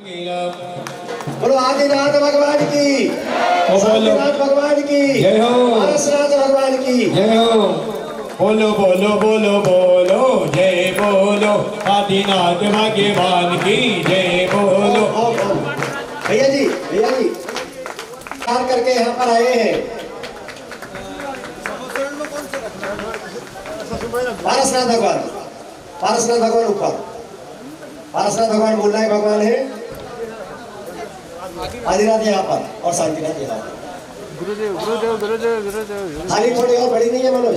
बोलो आदिनाथ भगवान की, आदिनाथ भगवान की जय हो, पारसनाथ भगवान की जय हो। बोलो बोलो बोलो बोलो जय बोलो आदिनाथ भगवान की जय बोलो। भैया जी कार करके यहाँ पर आए हैं। पारसनाथ भगवान ऊपर, पारसनाथ भगवान बोल रहे भगवान है, आदिनाथ यहाँ पर और शांतिनाथ यहाँ पर। गुरुदेव गुरुदेव गुरुदेव गुरुदेव थाली थोड़ी और बड़ी नहीं है मनोज।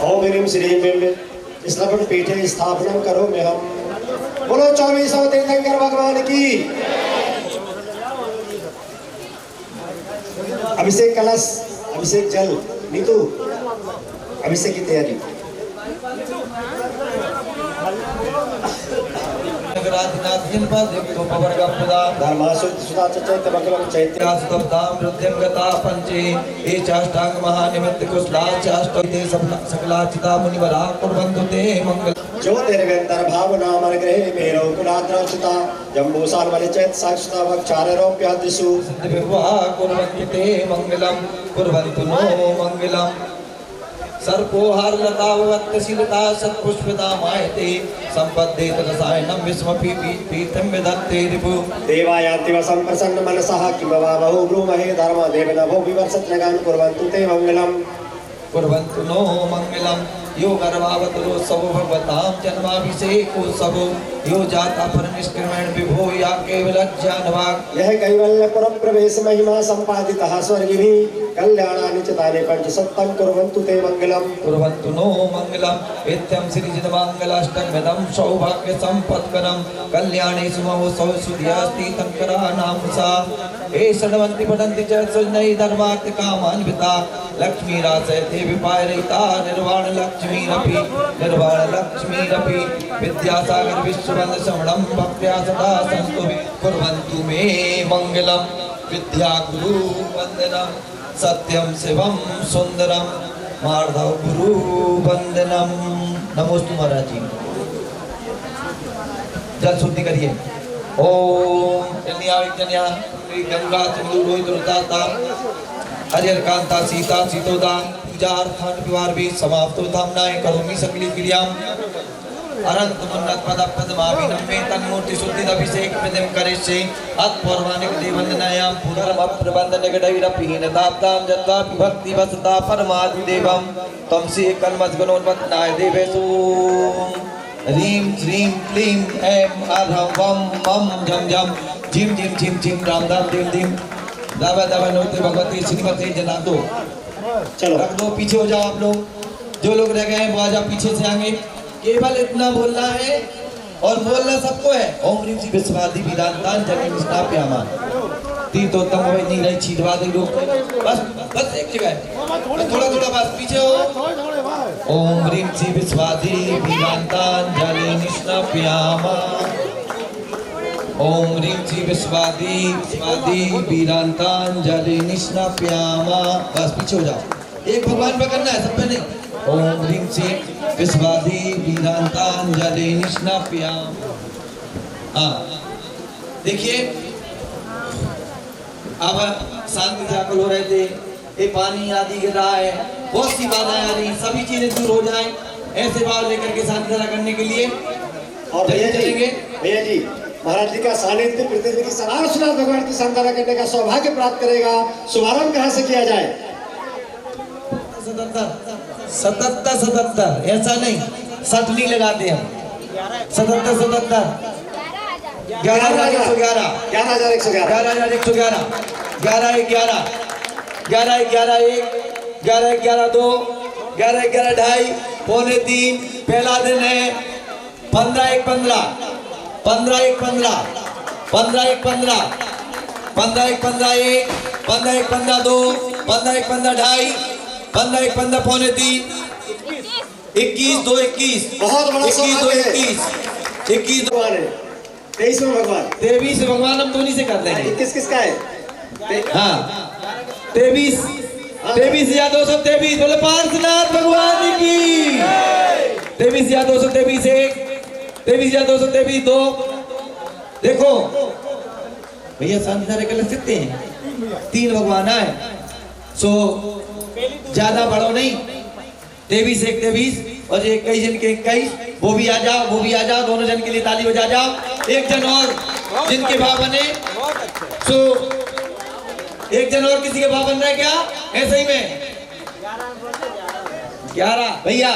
ओम ह्रीं श्रीं बिंब स्लपट पीठे स्थापना करो में हम। बोलो 2400 तीर्थंकर भगवान की। अभिषेक कलश, अभिषेक जल, नीतू अभिषेक की तैयारी। जो तेरे व्यंतर भावना मर ग्रहे मेरो कुलाद्रक्षता जम्बू साल वाले चैत साक्षता वक्षारे रोप्य दिशु विवाह कुर्वन्ति ते मंगलम कुर्वन्तु नो मंगलम। सर्पोहार लतावत्तशीलता सत्पुष्पिता मायते संपद्येत रसायनम विस्मपि पीतम विदत्ते रिपु। देवायान्ति वसं प्रसन्न मनसः किं वा बहु ब्रूमहे धर्म देवेन भो विवर्षत् नगान् कुर्वन्तु ते मंगलम् कुर्वन्तु नो मंगलम। यो गर्भावतरो सब भगवतां जन्माभिषेकोत्सव यो जाता परनिष्क्रमण विभो या केवलज्ञानवाक्। यह कैवल्यपुरं प्रवेश महिमा संपादितः स्वर्गिभिः कल्याणानि च तानि पंचसप्तं कुर्वन्तु ते मंगलम् कुर्वन्तु नो मंगलम्। इत्यं श्रीजनमाङ्गलाष्टकमिदं सौभाग्यसम्पत्करं कल्याणे सुमहोत्सव सुधियास्ति तत्कराणां सा। ये शृण्वन्ति पठन्ति च सुजनैः धर्मार्थकामान्विता लक्ष्मीरासयते विपायरहिता निर्वाणलक्ष्मीरपि विद्यासागर विश्ववन्द श्रवणं भक्त्या सदा संस्तुति कुर्वन्तु मे मंगलम्। विद्यागुरु वन्दनं सत्यं शिवं सुंदरम माधव गुरु वंदनम। नमोस्तु महाराज जी। जल शुद्धि करिए। ओम जन्या गंगा सिंधु रोहित रुदाता हरिहर कांता सीता सीतोदा पूजा अर्थान विवार भी समाप्तो धामनाय करोमि सकली क्रियां अनंत मुन्नत पद पद्माभिनम में तन्मूर्ति शुद्धि अभिषेक प्रदम करिष्ये अत्पूर्वानिक देवंदनायां पुनर्म प्रबंध निगडैरपीन दाप्तां जत्वा भक्ति वसता परमादि देवं तम से कलमस्गणोन्मत्नाय देवेषु ह्रीं श्रीं क्लीं ऐं अरहं वं मं जं जं झिं झिं झिं झिं राम राम धीं धीं दावा दावा नोते भगवती श्रीमती जनातो। चलो रख दो, पीछे हो जाओ आप लोग। जो लोग रह गए हैं वो आजा पीछे से आएंगे। केवल इतना बोलना है और बोलना सबको है। ओम ह्रीं श्री विश्वादि विदांतान जगन स्नाप्यामा तीर्थोत्तम होए नहीं रही छीदवा दे लोग। बस एक जगह थोड़ा थोड़ा बस पीछे हो। ओम ह्रीं श्री विश्वादि विदांतान जगन स्नाप्यामा ओम ह्रीं श्री विश्वादि वीरांतांजलि निष्णाप्यामा। बस पीछे हो जाओ। एक भगवान पे करना है, सब पे नहीं। ओम ह्रीं श्री विश्वादि वीरांतांजलि निष्णाप्यामा। हाँ देखिए अब शांति से आकल हो रहे थे। ये पानी आदि गिर रहा है, बहुत सी बाधाएं आ रही, सभी चीजें दूर हो जाएं। ऐसे भाव लेकर के शांति से करने के लिए और भैया जी महाराज जी का सानिध्य पृथ्वी की सनातन भगवान की संधारा करने का सौभाग्य प्राप्त करेगा। शुभारंभ कहाँ से किया जाए? 77 ऐसा नहीं, 60 नहीं लगाते हम। 77 11,111 11,111 2 11 ढाई 2:45 पहला दिन है। 15 15 1 15 15 1 15 15 1 15 1 15 1 15 2 15 1 15 ढाई 15 1 15 2:45 21 2 21 बहुत बड़ा 21 2 21 भगवान है। 23 में भगवान 23 से भगवान हम दोनों से कर देंगे। 21 किसका है? हाँ 23 या 223 बोले पार्श्वनाथ भगवान की 23,223 1, 23,223 2। देखो भैया शांति से कर सकते हैं, 3 भगवान है, सो ज्यादा बड़ो नहीं। 23 1 23 और 21 जन के 21, वो भी आ जाओ, वो भी आ जाओ, दोनों जन के लिए ताली बजा जाओ। एक जन और जिनके भाव बने, सो एक जन और किसी के भाव बन रहा है क्या? ऐसे ही में 11 भैया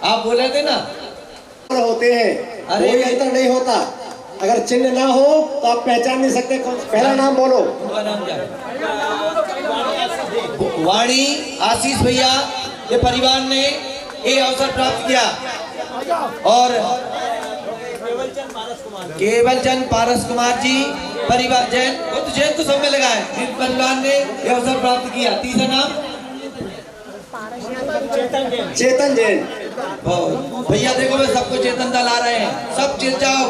आप बोले थे ना होते हैं, अरे कोई अंतर नहीं होता। अगर चिन्ह ना हो तो आप पहचान नहीं सकते। पहला नाम बोलो। उनका नाम क्या है? वाणी आशीष भैया, ये परिवार ने ये अवसर प्राप्त किया। और केवलचंद पारस कुमार जी परिवार जैन, वो तो जैन तो सब में लगा है, जिस परिवार ने ये अवसर प्राप्त किया। तीसरा नाम चेतन जैन। भैया देखो मैं सबको चेतन ला रहे हैं, सब चिल जाओ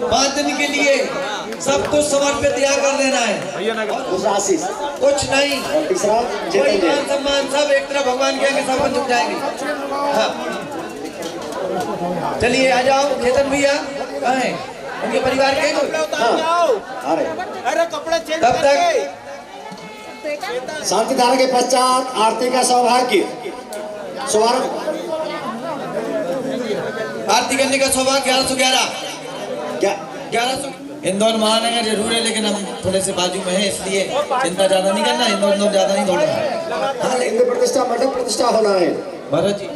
5 दिन के लिए, सब कुछ समर्पित त्याग कर देना है। दूसरा आशीष, कुछ नहीं, और तीसरा कोई चेतन मान जैन। सम्मान सब एक तरफ भगवान के आगे सब झुक जाएंगे। हाँ चलिए आ जाओ चेतन भैया, कहाँ हैं उनके परिवार के? हाँ, आ रहे। अरे कपड़े चेंज तब तक शांति धारा के पश्चात आरती का सौभाग्य शुभारंभ। आरती करने का सौभाग्य 1111 क्या 1100 इंदौर महानगर जरूर है, लेकिन हम थोड़े से बाजू में है, इसलिए चिंता ज्यादा नहीं करना। इंदौर ज्यादा नहीं दौड़ना है। हाँ, इंद्र प्रतिष्ठा मंडप प्रतिष्ठा होना है भरत जी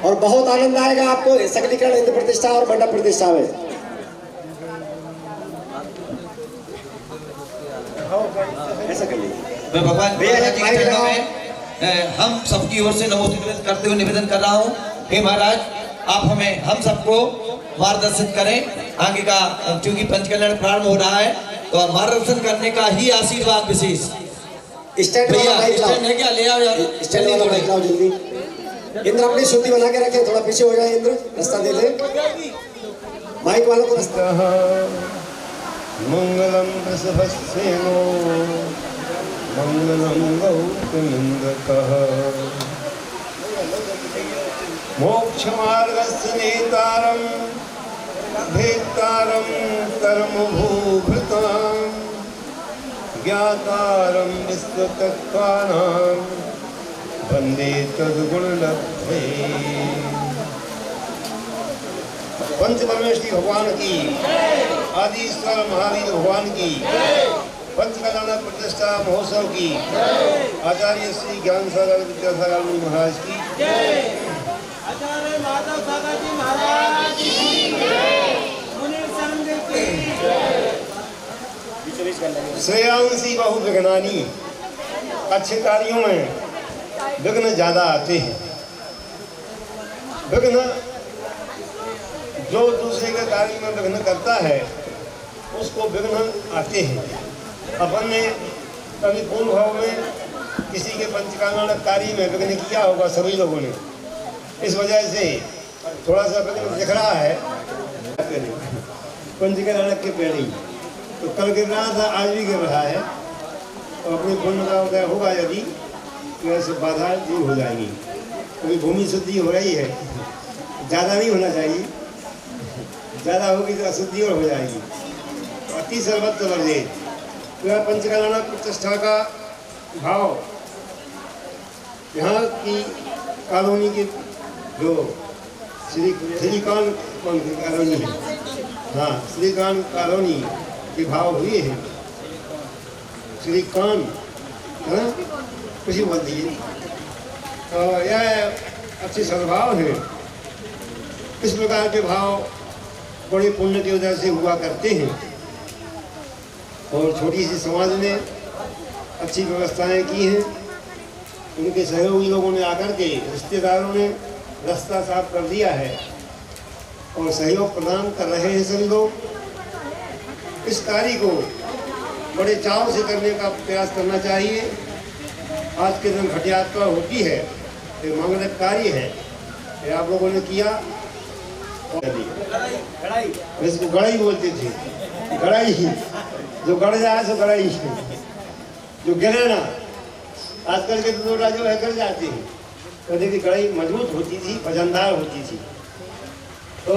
और बहुत आनंद आएगा आपको सकलीकरण इंद्र प्रतिष्ठा और मंडप प्रतिष्ठा में। ऐसा करिए। मैं भगवान भैया जी के चरणों में हम सबकी ओर से नमोस्तुते करते हुए निवेदन कर रहा हूँ, हे महाराज आप हमें हम सबको मार्गदर्शन करें आगे का, क्योंकि पंचकल्याण प्रारंभ हो रहा है तो मार्गदर्शन करने का ही आशीर्वाद विशेष। स्टैंड भैया वाला माइक लाओ। स्टैंड है क्या? ले आओ यार, स्टैंड वाला माइक लाओ जल्दी। इंद्र अपनी शुद्धि बना के रखे, थोड़ा पीछे हो जाए इंद्र, रास्ता दे दे माइक वालों को रास्ता। मंगलम वृषभसेनो मंगलम गौतमंगकः मोक्षमार्गस्य नेतारं भेत्तारं कर्मभूभृतां ज्ञातारं विश्वतत्त्वानां वन्दे तद्गुणलब्धे। पंचपरमेश्वरी भगवान की, आदि ईश्वर महावीर भगवान की, पंचकल्याण प्रतिष्ठा महोत्सव की, आचार्य श्री ज्ञान सागर विद्यासागर मुनि महाराज की, आचार्य माधव सागर जी महाराज की, मुनि संघ की, श्रेयांसी बहु विघ्नानी। अच्छे कार्यों में विघ्न ज्यादा आते हैं। विघ्न जो दूसरे के कार्य में विघ्न करता है उसको विघ्न आते हैं। अपन ने कभी पूर्ण भाव में किसी के पंचकल्याण कार्य में विघ्न किया होगा सभी लोगों ने, इस वजह से थोड़ा सा विघ्न दिख रहा है। पंचकल्याण के पहले तो कल गिर रहा था, आज भी गिर रहा है, तो अपने पुण्य का उदय होगा यदि तो ऐसे बाधा दूर हो जाएंगी। क्योंकि भूमि शुद्धि हो रही है, ज़्यादा नहीं होना चाहिए, ज़्यादा होगी तो अशुद्धि और हो जाएगी। तो अति सर्वत्र वर्जे तो पंचकल्याण प्रतिष्ठा का भाव यहाँ की कॉलोनी के जो श्रीकांत कॉलोनी है, हाँ श्रीकांत कॉलोनी के भाव हुए हैं। श्रीकांत है ना, कुछ ही बोल दीजिए। यह अच्छे सद्भाव है। इस प्रकार के भाव बड़े पुण्य की वजह से हुआ करते हैं और छोटी सी समाज ने अच्छी व्यवस्थाएं की हैं। उनके सहयोगी लोगों ने आकर के, रिश्तेदारों ने रास्ता साफ कर दिया है और सहयोग प्रदान कर रहे हैं सभी लोग। इस कार्य को बड़े चाव से करने का प्रयास करना चाहिए। आज के दिन घट यात्रा होती है, ये मांगलिक कार्य है, ये आप लोगों ने किया। इसको गड़ाई बोलते थे, गड़ाई, जो गड़ जाए सो गड़ाई, जो गिरे ना। आजकल के लोग जो है गिर जाते हैं, पहले की कढ़ाई मजबूत होती थी, वजनदार होती थी। तो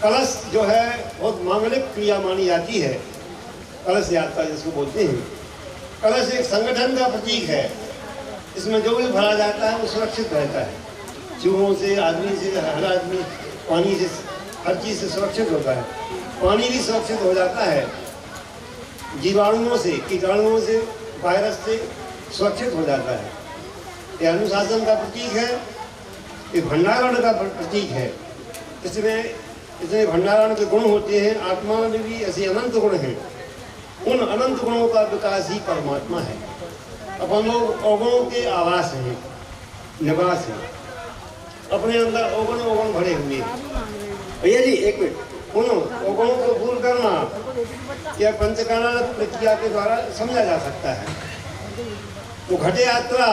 कलश जो है बहुत मांगलिक क्रिया मानी जाती है। कलश यात्रा जिसको बोलते हैं, कलश एक संगठन का प्रतीक है। इसमें जो भी भरा जाता है वो सुरक्षित रहता है, चूहों से, आदमी से, हर आदमी पानी से, हर चीज़ से सुरक्षित होता है। पानी भी सुरक्षित हो जाता है, जीवाणुओं से, कीटाणुओं से, वायरस से सुरक्षित हो जाता है। ये अनुशासन का प्रतीक है, ये भंडारण का प्रतीक है। इसमें इतने भंडारण के गुण होते हैं। आत्मा में भी ऐसे अनंत गुण हैं। उन अनंत गुणों का विकास ही परमात्मा है। अपन लोग अवगुणों के आवास हैं, निवास हैं। अपने अंदर अवगुण भरे हुए हैं। भैया जी एक मिनट, उन अवगुणों को दूर करना यह पंचकारण प्रक्रिया के द्वारा समझा जा सकता है। तो घटे यात्रा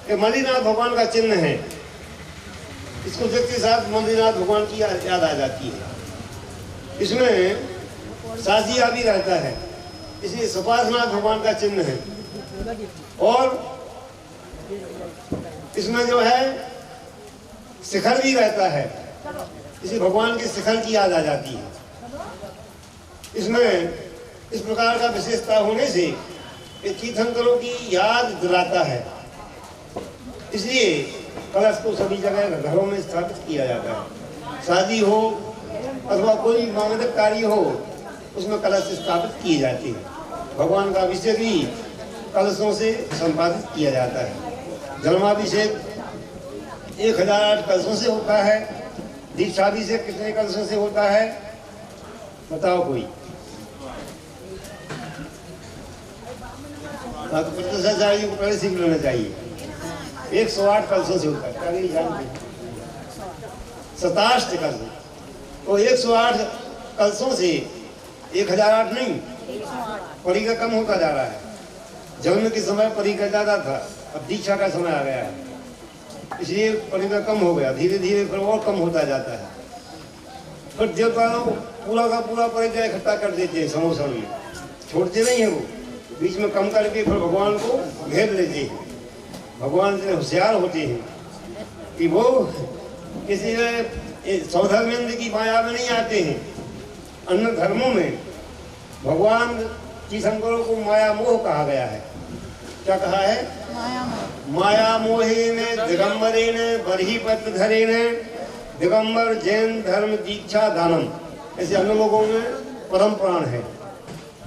के मणिनाथ भगवान का चिन्ह है। इसको देखते साथ मणिनाथ भगवान की याद आ जाती है। इसमें साजिया भी रहता है, इसलिए सपासनाथ भगवान का चिन्ह है। और इसमें जो है शिखर भी रहता है, इसी भगवान के शिखर की याद आ जाती है। इसमें इस प्रकार का विशेषता होने से ये तीर्थंकरों की याद दिलाता है। इसलिए कलश को सभी जगह घरों में स्थापित किया जाता है। शादी हो अथवा कोई मांगलिक कार्य हो, उसमें कलश स्थापित किए जाते हैं। भगवान का अभिषेक भी कलशों से संपादित किया जाता है। जन्माभिषेक 1008 कलशों से होता है। दीक्षाभिषेक कितने कलशों से होता है बताओ कोई? तो प्रतिष्ठाचार्य को पहले सीख लेना चाहिए। 108 कलशों से होता है। शताष्ट कलश, तो 108 कलशों से 1008 नहीं, परी का कम होता जा रहा है। जन्म के समय परी का ज्यादा था, अब दीक्षा का समय आ गया है, इसलिए परी का कम हो गया। धीरे धीरे फिर और कम होता जाता है। फिर देवता लोग पूरा का पूरा परिचय इकट्ठा कर देते हैं समोसन में, छोड़ते नहीं है वो, बीच में कम करके फिर भगवान को घेर लेते हैं। भगवान से होशियार होते हैं कि वो किसी सौधर्मेंद्र की माया में नहीं आते हैं। अन्य धर्मों में भगवान तीर्थंकरों को माया मोह कहा गया है। क्या कहा है? माया मोहे ने दिगंबरे ने बरही पत्र धरे ने दिगंबर जैन धर्म दीक्षा दानम, ऐसे अन्य लोगों में परम पुराण है।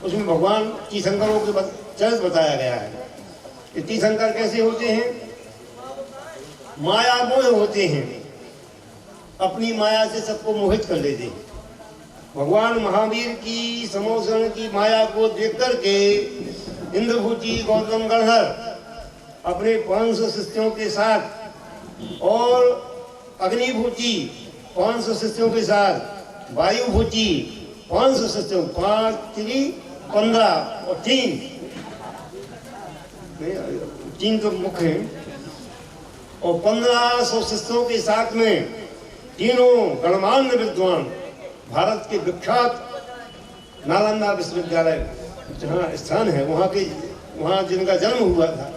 उसमें भगवान तीर्थंकरों के चरित्र बताया गया है कि तीर्थंकर कैसे होते हैं। माया मोह होते हैं, अपनी माया से सबको मोहित कर लेते हैं। भगवान महावीर की समोसन की माया को देख करके इंद्रभूति गौतम गणधर अपने 500 शिष्यों के साथ और अग्निभूति 500 शिष्यों के साथ, वायुभूति 500 शिष्यों, 5 3 15 और 3 तो मुख्य हैं, और 1500 शिष्यों के साथ में तीनों गणमान्य विद्वान भारत के विख्यात नालंदा विश्वविद्यालय जहाँ स्थान है वहाँ जिनका जन्म हुआ था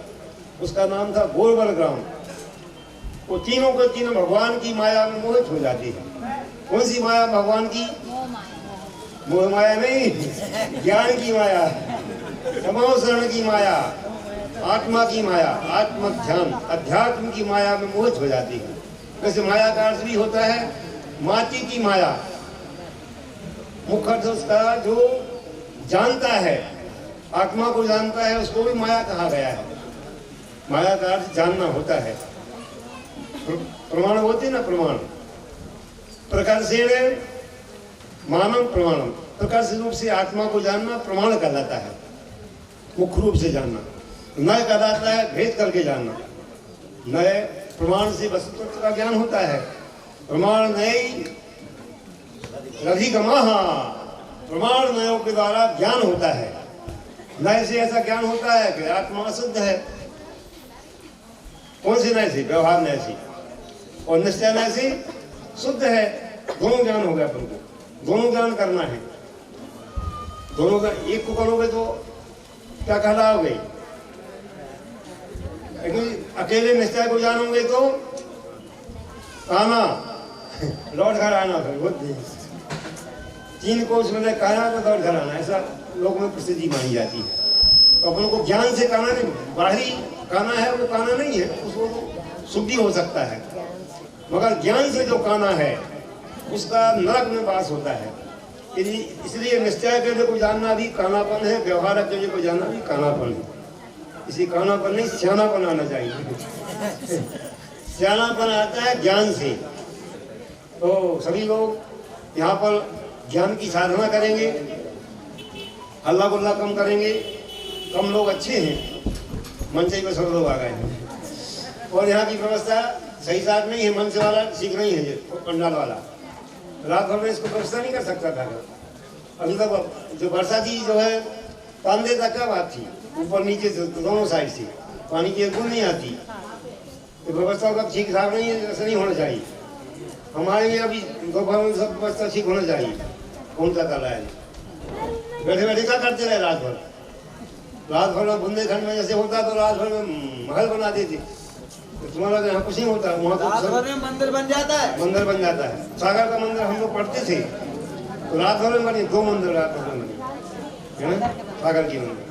उसका नाम था गोरबल ग्राम। वो तीनों के तीनों भगवान की माया में मोहित हो जाती है। कौन सी माया? भगवान की मोह माया नहीं, ज्ञान की माया, समोसरण की माया, आत्मा की माया, आत्म ध्यान अध्यात्म की माया में मोहित हो जाती है। वैसे माया का अर्थ भी होता है माती की माया। मुख्य अर्थ उसका जो जानता है, आत्मा को जानता है, उसको भी माया कहा गया है। माया का अर्थ जानना होता है। प्रमाण होते ना, प्रमाण प्रकर्षेण मानव प्रमाणम, प्रकर्ष रूप से आत्मा को जानना प्रमाण कहलाता है। मुख्य रूप से जानना नय कहलाता है, भेद करके जानना। नय प्रमाण से वस्तुत्व का ज्ञान होता है। प्रमाण नय रधिगमा, प्रमाण नयों के द्वारा ज्ञान होता है। नय से ऐसा ज्ञान होता है कि आत्मा अशुद्ध है। कौन से नय से? व्यवहार नय से, और निश्चय नय से शुद्ध है। दोनों ज्ञान हो गया। अपन को दोनों ज्ञान करना है। दोनों का एक को करोगे तो क्या कहलाओगे? लेकिन अकेले निश्चय को जानोगे तो काना लौट कर आना फिर बहुत देर 3 कोस मैंने काना तो लौट कर आना, ऐसा लोग में प्रसिद्धि मानी जाती है। तो अपन को ज्ञान से काना नहीं, बाहरी काना है वो काना नहीं है, उसको शुद्धि हो सकता है, मगर ज्ञान से जो काना है उसका नरक में वास होता है। इसलिए निश्चय के लिए को जानना भी कानापन है, व्यवहार के लिए को जानना भी कानापन है। इसी कानापन नहीं, सियानापन आना चाहिए। सियानापन आता है ज्ञान से। तो सभी लोग यहाँ पर ज्ञान की साधना करेंगे, हल्ला गुल्ला कम करेंगे। कम लोग अच्छे हैं, मंच पर सब लोग आ गए हैं और यहाँ की व्यवस्था सही साथ नहीं है। मंच वाला सीख नहीं है, पंडाल वाला रात भर में इसको व्यवस्था नहीं कर सकता था। अभी तक जो बरसाती जो है पांदे तक क्या बात थी, ऊपर नीचे दोनों साइड से पानी की एक बूंद नहीं आती। तो व्यवस्था का ठीक ठाक नहीं है, ऐसा नहीं होना चाहिए। हमारे लिए अभी दोपहर में सब व्यवस्था ठीक होना चाहिए। कौन सा कला है, बैठे बैठे क्या करते रहे रात भर। रात भर में बुंदेलखंड में जैसे होता तो रात भर में महल बना देते। तो तुम्हारा यहाँ कुछ नहीं होता, वहाँ तो मंदिर बन जाता है। मंदिर बन जाता है। सागर का मंदिर हम लोग पढ़ते थे तो रात भर में बने 2 मंदिर रात भर में बने, है ना, सागर की मंदिर।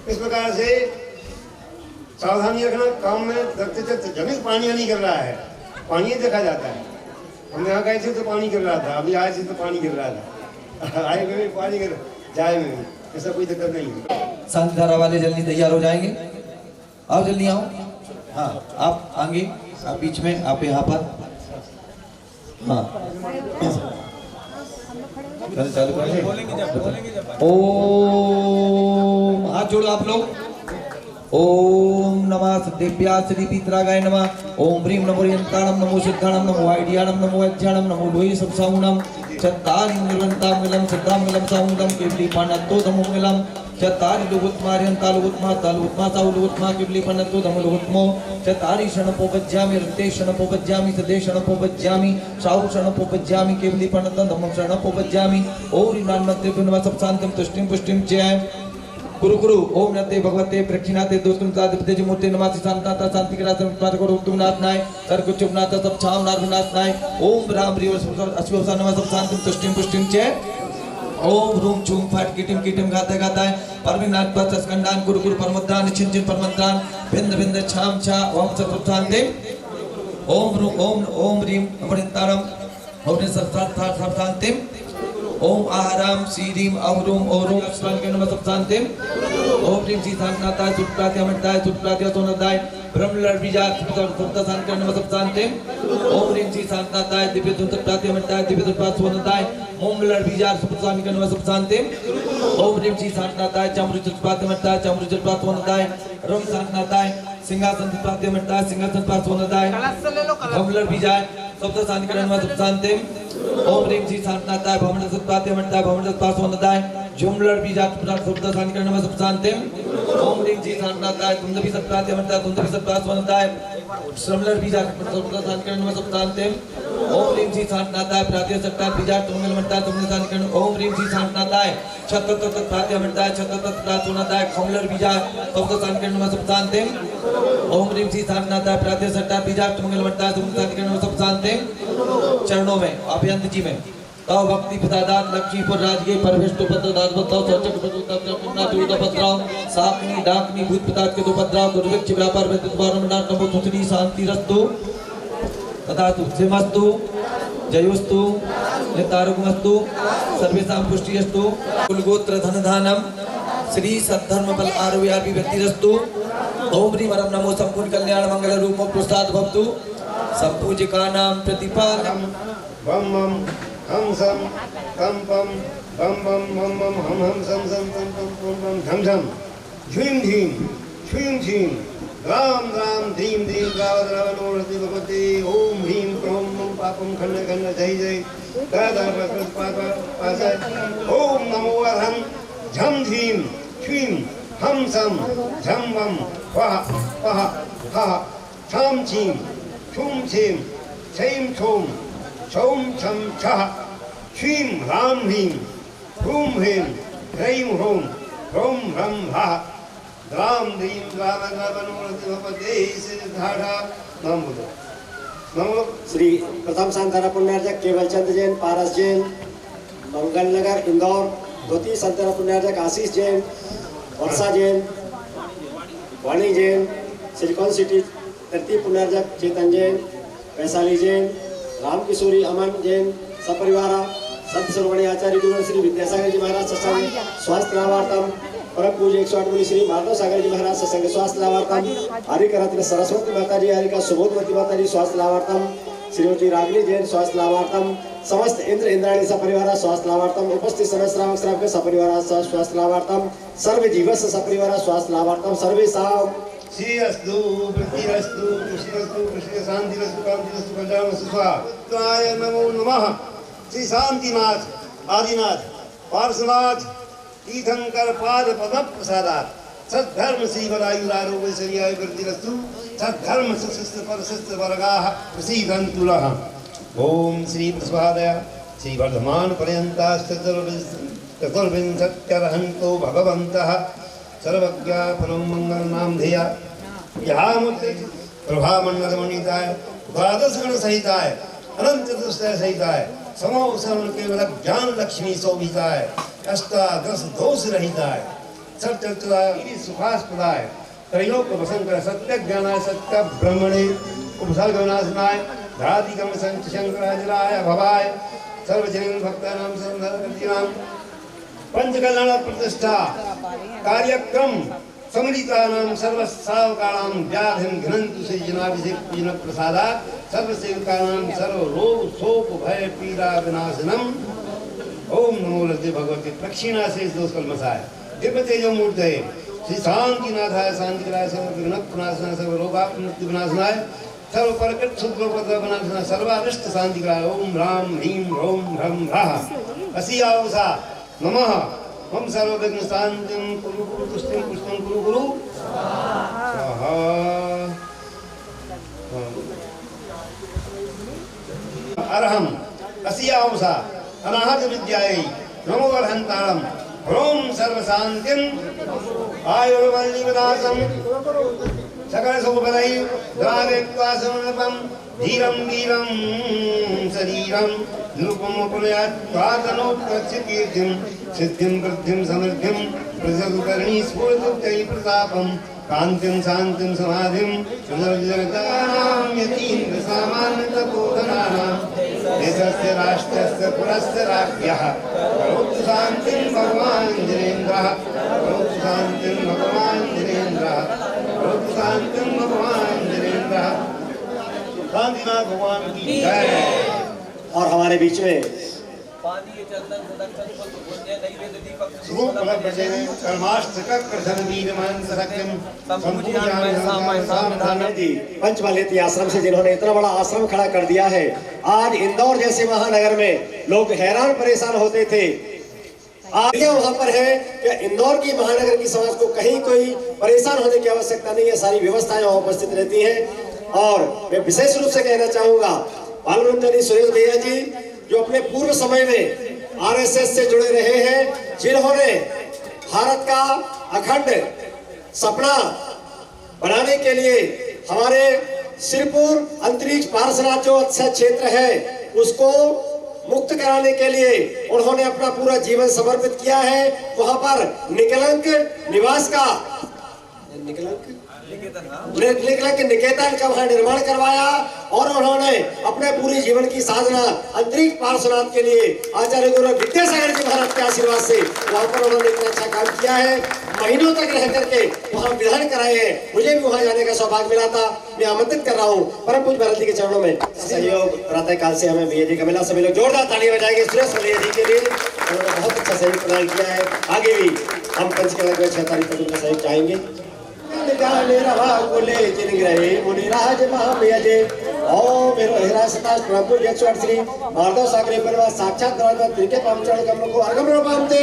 इस प्रकार से सावधानी रखना काम में रखते थे। जमीन पानी नहीं गिर रहा है, पानी देखा जाता है। हम यहाँ गए थे तो पानी गिर रहा था, अभी आए थे तो पानी गिर रहा था। आए में भी पानी गिर, जाए में भी, ऐसा कोई दिक्कत नहीं है। शांति धारा वाले जल्दी तैयार हो जाएंगे। आओ जल्दी आओ। हाँ आप आगे, आप बीच में, आप यहाँ पर। हाँ चालू करें। ओम, हाथ जोड़ो आप लोग। ओम नमः सिद्धेभ्यः श्री पीतरागाय नमः। ओम ह्रीं नमो यंताणं नमो सिद्धाणं नमो आइडियाणं नमो अज्ञाणं नमो लोहि सत्साहुणं चत्तारि निर्वन्तामंगलं सिद्धामंगलं साहुंगलं केवली पाणत्तो धमोंगलं चत्तारि लुगुत्मार्यन्ता लुगुत्मा तालुगुत्मा साहुलुगुत्मा केवली पाणत्तो धमोलुगुत्मो चत्तारि शरणपोपज्यामि रते शरणपोपज्यामि सदे शरणपोपज्यामि साहु शरणपोपज्यामि केवली पाणत्तं धमं शरणपोपज्यामि। ओम नान्मते नमः सबशान्तिं तुष्टिं पुष्टिं जय गुरु गुरु। ओम नते भगवते प्रक्षिणाते दोस्तुम तादिपते मूर्ति नमः शांताता शांति करासम पार को तुमनाथ नाय सर को चुपनाथ सब छाम नारनाथ नाय। ओम राम रिव अश्वसा नमः सब शांतिम तुष्टिम पुष्टिम च। ओम रूम चूम फट कीटिम कीटिम गाते गाताय परमिनाथ पत स्कंदान गुरु गुरु परमद्रान छिन छिन परमद्रान बिंद बिंद छाम छा ओम सब शांति। ओम रूम ओम ओम रीम अमृतारम ओम सब शांतिम। ओम आराम सीरीम अवरूम ओरूम स्वन के नमः सब शांतिम। ओम रीम सी शांताय सुप्रात्य अमृताय सुप्रात्य सोनदाय ब्रह्मलड़ बीजा सप्त शांत के नमः सब शांतिम। ओम रीम सी शांताय दिव्य सुप्रात्य अमृताय दिव्य सुप्रात्य सोनदाय मंगलड़ बीजा सप्त शांत के नमः सब शांतिम। ओम रीम सी शांताय चमृत सुप्रात्य अमृताय चमृत सुप्रात्य सोनदाय रम शांताय सिंहासन सुप्रात्य अमृताय सिंहासन सुप्रात्य सोनदाय मंगलड़ बीजा सप्त शांत के नमः सब शांतिम। ओम रीम सी शांताय भवण सत्पात्य अमृताय भवण सत्पात्य सोनदाय जुमलड़ बीजा सप्त शांत के नमः सब शांतिम। ओम रीम सी शांताय कुंदवी सत्पात्य अमृताय कुंदवी सत्पात्य सोनदाय श्रमलड़ बीजा सप्त शांत के नमः सब शांतिम। ओम रीम सी शांताय प्रात्य सत्पात्य बीजा तुंगल अमृताय तुंगल शांत के। ओम रीम सी शांताय छत तत्पात्य अमृताय छत तत्पात्य सोनदाय खमलड़ बीजा सप्त शांत के नमः सब शांतिम। ओम रीम सी शांताय प्रात्य सत्पात्य बीजा तुंगल अमृताय तुंगल शांत के नमः सब शांतिम। चरणों में अभ्यंत जी में तव भक्ति पितादात लक्ष्मीपुर राजगीर परवेष्टु पत्र दासवत्ताव सचक पदुत्तम दूध पत्राव साकनी डाकनी भूत पिताद के दुपद्राव दुर्भिक्ष व्यापार विद्युत बारमंडाल नमो तुसरी शांति रस्तु तथास्तु श्रीमस्तु जयोस्तु नितारुगमस्तु सर्वेषां पुष्टिरस्तु कुलगोत्र धनधानम श्री सद्धर्म बल आरोग्याभिवृद्धिरस्तु। ओम ह्रीं वरम नमो संपूर्ण कल्याण मंगल रूप प्रसाद भवतु संपूजिकानां प्रतिपालम बम बम हम सम कम पम बम बम मम मम हम सम सम तम तम पम पम धम धम झीम झीम छीम छीम राम राम धीम धीम राव रावणोरति भगवते। ओम ह्रीं क्रोम मम पापम खंड खंड जय जय दादा पास। ओम नमो अरहं झम झीम छीम हम सम झम वम वह पह हा छाम छीम छूम छीम छीम छूम छौम छम छह छीम ह्राम ह्रीं ह्रूम ह्रीं ह्रैं ह्रूम ह्रौं ह्रम हः राम ह्रीं रामनवनोरतिभवते सिद्धाढ़ा। नाम बोलो। नमो श्री प्रथम संतारा पुण्यार्जक केवल चंद जैन, पारस जैन, मंगल नगर इंदौर। द्वितीय संतारा पुण्यार्जक आशीष जैन, वर्षा जैन, वाणी जैन, सिलिकॉन सिटी। तृतीय पुण्यार्जक चेतन जैन, वैशाली जैन, रामकिशोरी अमन जैन सपरिवारा। संत सर्वणी आचार्य गुरु श्री विद्यासागर जी महाराज सत्संग स्वास्थ्य लाभार्थम। परम पूज्य 108 मुनि श्री माधव सागर जी महाराज सत्संग स्वास्थ्य लाभार्थम। हरिका रत्न सरस्वती माता जी, हरिका सुबोधवती माता जी स्वास्थ्य लाभार्थम। श्रीमती रागिनी जैन स्वास्थ्य लाभार्थम। समस्त इंद्र इंद्राणी सपरिवार स्वास्थ्य लाभार्थम। उपस्थित समस्त श्रावक श्रावक सपरिवार स्वास्थ्य लाभार्थम। सर्व जीवस्य सपरिवार स्वास्थ्य लाभार्थम। सर्वेषां श्रीरस्तु वृद्धिरस्तु कृष्णस्तु कृष्ण शांतिरस्तु कांतिरस्तु कल्याणस्तु स्वाहाय नमो नमः। श्री शांतिनाथ आदिनाथ पार्श्वनाथ तीर्थंकर पाद पद प्रसादात् सद्धर्म श्री वरायुरारोग्य शरीराय वृद्धिरस्तु। सद्धर्म सुशिष्ट परशिष्ट वर्गाः प्रसीदन्तु नः। ओम श्री प्रसादाय श्री वर्धमान पर्यन्ताश्चतुर्विंशत्यर्हन्तो भगवन्तः सर्वज्ञा परम मंगल नाम ध्येया यामुद्रे प्रभामण्डलमणिताय द्वादश गण सहिताय अनंत चतुष्टय सहिताय समोसवन केवल ज्ञान लक्ष्मी शोभिताय अष्टादश दोष रहिताय सत्यचराय सुखास्पदाय त्रैलोक वसंकर सत्य ज्ञानाय सत्य ब्रह्मणे उपसर्ग विनाशनाय धादिगम संच शंकराचार्याय भवाय सर्वजन भक्तानां सर्वधर्मकीनां पंचकल्याण प्रतिष्ठा कार्यक्रम सम्मिलितानां सर्वसावकानां व्याधिं घ्नन्तु श्री जनाभिषेक पूजन प्रसादात् सर्वसेवकानां सर्व रोग शोक भय पीड़ा विनाशनम। ओम नमो लज्जे भगवते प्रक्षिणा से दोष कलमसाय दिव्य तेजो मूर्ते श्री शांतिनाथाय शांतिराय सर्व विघ्न विनाशनाय सर्व रोगापमृत्यु विनाशनाय सर्व प्रकृत शुद्धोपद्रव विनाशनाय सर्वारिष्ट शांतिराय। ओम ह्रां ह्रीं ह्रौं ह्रं ह्रः असियावसा नमः। हम सर्वविघ्न शांतिं कुरु कुरु तुष्टिं पुष्टिं कुरु कुरु स्वाहा। अरहम असियावसा अनाहत विद्यायै नमो अर्हन्तारं ह्रौं सर्वशान्तिं आयुर्वल्ली विनाशं सकल सुखपदै द्वारेक्वासमनपं धीरं वीरं शरीरं निरुपमपुनयात्वादनोत्कर्षकीर्तिं सिद्धिं वृद्धिं समृद्धिं प्रजगुकर्णी स्फूर्तुक्तै प्रतापं कान्तिं शान्तिं समाधिं सुजगजगतानां यतीन्द्र सामान्यतपोधनानां देशस्य राष्ट्रस्य पुरस्य राज्ञः करोतु शान्तिं भगवान् जिनेन्द्रः करोतु शान्तिं भगवान् जिनेन्द्रः करोतु शान्तिं भगवान् जिनेन्द्रः। शांतिनाथ भगवान की जय। और हमारे बीच में पंचमलेती आश्रम से जिन्होंने इतना बड़ा आश्रम खड़ा कर दिया है। आज इंदौर जैसे महानगर में लोग हैरान परेशान होते थे। आज वहां पर है कि इंदौर की महानगर की समाज को कहीं कोई परेशान होने की आवश्यकता नहीं है, सारी व्यवस्थाएं वहां उपस्थित रहती है। और मैं विशेष रूप से कहना चाहूंगा बालरंजनी सुरेश भैया जी जो अपने पूर्व समय में आरएसएस से जुड़े रहे हैं, जिन्होंने भारत का अखंड सपना बनाने के लिए हमारे सिरपुर अंतरिक्ष पार्श्वनाथ जो अच्छा क्षेत्र है उसको मुक्त कराने के लिए उन्होंने अपना पूरा जीवन समर्पित किया है। वहां पर निकलंक निवास का निकेतन का वहां निर्माण करवाया और उन्होंने अपने पूरी जीवन की साधना अंतरिक्ष पार्श्वनाथ के लिए आचार्य गुरु विद्यासागर जी महाराज के आशीर्वाद से वहां पर उन्होंने इतना अच्छा काम किया है। महीनों तक रह करके वहां विधान कराए हैं। मुझे भी वहां जाने का सौभाग्य मिला था। मैं आमंत्रित कर रहा हूँ परम पूज्य भारत जी के चरणों में सहयोग प्रातः काल से हमें भैया जी का मिला। सभी लोग जोरदार तालियां बजाएंगे सुरेश भैया जी के लिए। उन्होंने बहुत अच्छा सहयोग प्रदान किया है। आगे भी हम पंचकला के 6 तारीख तक उनका सहयोग चाहेंगे। मुनिराज महामयजे ओम हिरासता प्रभु 108 श्री माधव सागरे परिवार साक्षात द्वारा तिरके पामचरण गम को अर्घम रूपमते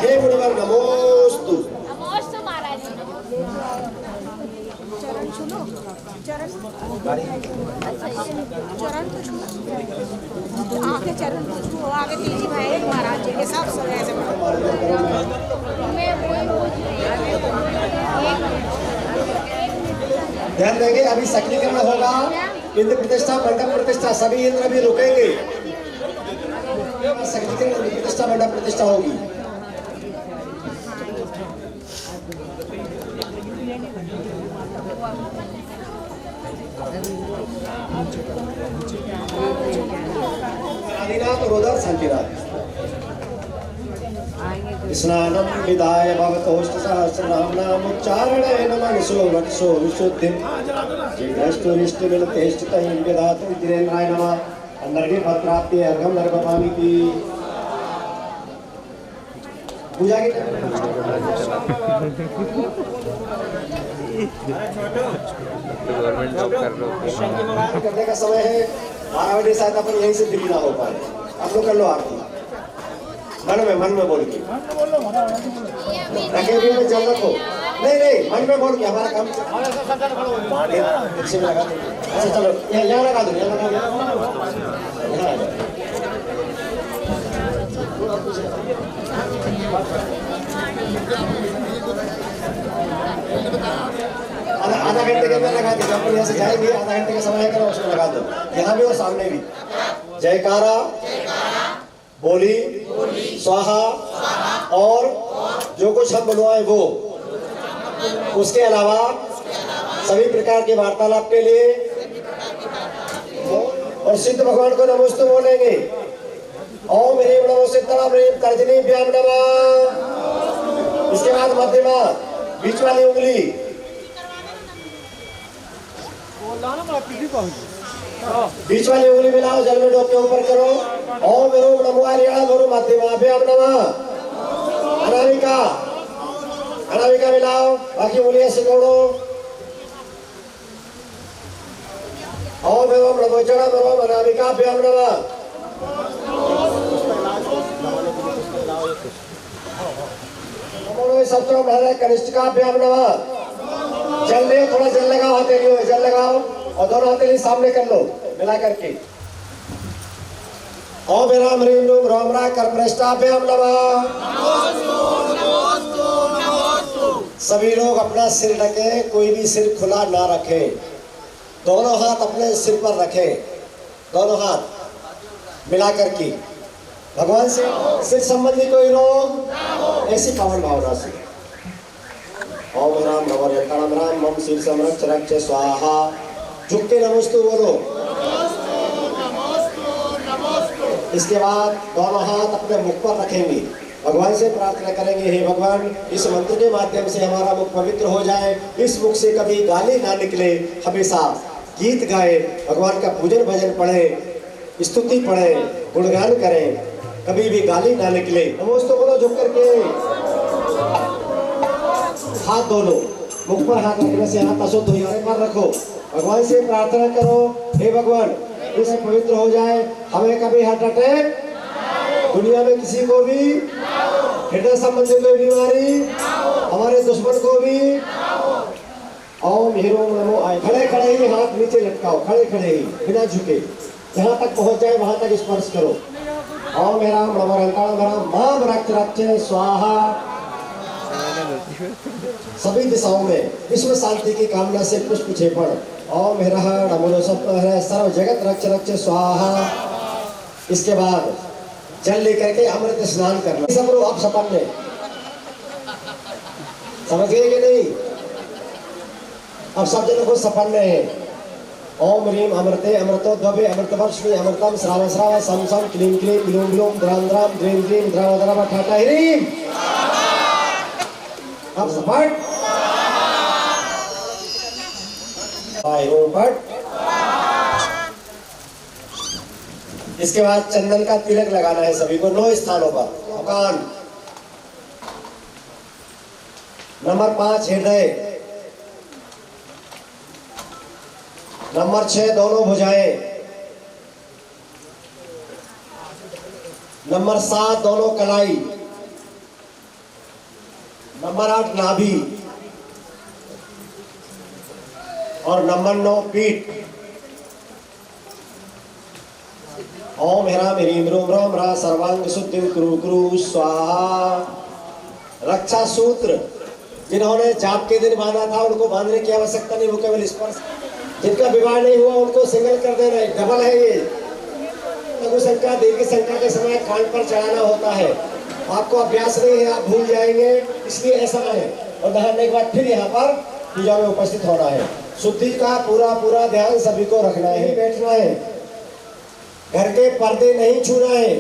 हे मुनिवर नमोस्तु। नमोस्तु महाराज। चरण सुनो चरण आगे चरण वो आगे तीजी भाई महाराज जी के साथ सब ऐसे ध्यान देंगे, अभी सक्रियकरण होगा, इंद्र प्रतिष्ठा, मंडप प्रतिष्ठा, सभी इंद्र अभी रुकेंगे। सक्रियकरण, इंद्र प्रतिष्ठा, मंडप प्रतिष्ठा होगी। आदिनाथ रोदर शांतिनाथ स्नानं विदाय भवतोष्ट सहस्रनाम उच्चारणेन मनसो वक्षो विशुद्धिं जिग्रष्टुरिष्टमिलतेष्टितैं विधातुं जिनेन्द्राय नमः। अंदरगी पत्राप्ति अर्घम नर्मपामि की पूजा की करने का समय है 12 बजे, शायद अपन यहीं से दिल्ली ना हो पाए। आप लोग कर लो आरती मन में बोल के, रखे भी में जल रखो, नहीं मन में बोल के, हमारा काम से लगा दो। अच्छा चलो यहाँ लगा दो, यहाँ लगा दो। आधा घंटे के अंदर लगा दो, अपन यहाँ से जाएंगे, आधा घंटे का समय है, करो उसमें लगा दो, यहाँ भी और सामने भी। जयकारा बोली स्वाहा और जो कुछ हम बुलवाए वो, उसके अलावा सभी प्रकार के वार्तालाप के लिए और सिद्ध भगवान को नमोस्तु बोलेंगे। ओम ह्रीं नमो सिद्धाय ह्रीं तर्जनीभ्यां नमः। इसके बाद मध्यमा बीच वाली उंगली मिलाओ, जल में डोब के ऊपर करो। ओम ह्रीं नमो आर्याय गुरु मध्यमाभ्यां नमः। अनामिका मिलाओ, बाकी उंगलियां सिकोड़ो। ओम ह्रीं नमो जड़ा नमो अनामिकाभ्यां नमः। सत्रों में कनिष्ठिकाभ्यां नमः। जल ले, थोड़ा जल लगाओ, हथेली में जल लगाओ और दोनों हथेली सामने कर लो मिला करके। ओम राम ह्रीं रूम रोमरा कर्पृष्ठाभ्यां नमः। सभी लोग अपना सिर ढके, कोई भी सिर खुला ना रखे, दोनों हाथ अपने सिर पर रखें, दोनों हाथ मिला करके। भगवान से सिर संबंधी कोई रोग ऐसी पावन भावना से। ओम राम नमः राम मम सिर समरक्ष रक्ष स्वाहा। झुक के नमोस्तु बोलो। इसके बाद दोनों हाथ अपने मुख पर रखेंगे, भगवान से प्रार्थना करेंगे, हे भगवान इस मंत्र के माध्यम से हमारा मुख पवित्र हो जाए, इस मुख से कभी गाली ना निकले, हमेशा गीत गाए, भगवान का पूजन भजन पढ़े, स्तुति पढ़े, गुणगान करें, कभी भी गाली ना निकले। नमोस्तु बोलो झुक करके। हाथ धो लो, मुख पर हाथ रखने से हाथ अशुद्ध हो जाने पर रखो। भगवान से प्रार्थना करो, हे भगवान इसे पवित्र हो जाए, हमें कभी हार्ट अटैक, दुनिया में किसी को भी हृदय संबंधी कोई बीमारी, हमारे दुश्मन को भी। ओम ह्रीं नमो आय। खड़े खड़े ही हाथ नीचे लटकाओ, खड़े खड़े ही बिना झुके, जहाँ तक पहुँच जाए वहाँ तक स्पर्श करो। ओम राम नमो माम रक्त रक्त स्वाहा। सभी दिशाओं में विश्व शांति की कामना से पुष्प क्षेपण। ओम ह्रीं नमो सर्व जगत रक्ष रक्ष स्वाहा। इसके बाद जल लेकर के अमृत स्नान करना। सब लोग आप सपन में समझ गए कि नहीं? अब सब जन को सपन में है। ओम ह्रीं अमृते अमृतोद्भवे अमृतवर्षिणी अमृतम श्राव श्राव सम सम क्लीं क्लीं ग्लूं ग्लूं द्रां द्रां द्रीं द्रीं द्राव द्राव ठाठा ह्रीं। अब सपट पट। इसके बाद चंदन का तिलक लगाना है सभी को 9 स्थानों पर। कान। नंबर 5 हृदय। नंबर 6 दोनों भुजाएं। नंबर 7 दोनों कलाई। नंबर 8 नाभि। और नंबर 9 पीठ। ओम ह्राम ह्रीम रूम रोम रा सर्वांग शुद्धिं कुरु कुरु स्वाहा। रक्षा सूत्र जिन्होंने जाप के दिन बांधा था उनको बांधने की आवश्यकता नहीं, वो केवल स्पर्श। जिनका विवाह नहीं हुआ उनको सिंगल कर देना है, डबल है ये। लघु शंका दीर्घ शंका के समय कान पर चढ़ाना होता है। आपको अभ्यास नहीं है, आप भूल जाएंगे, इसलिए ऐसा है। और नहाने के बाद फिर यहाँ पर पूजा में उपस्थित होना है। शुद्धि का पूरा पूरा ध्यान सभी को रखना है, बैठना है। घर के पर्दे नहीं छूना है,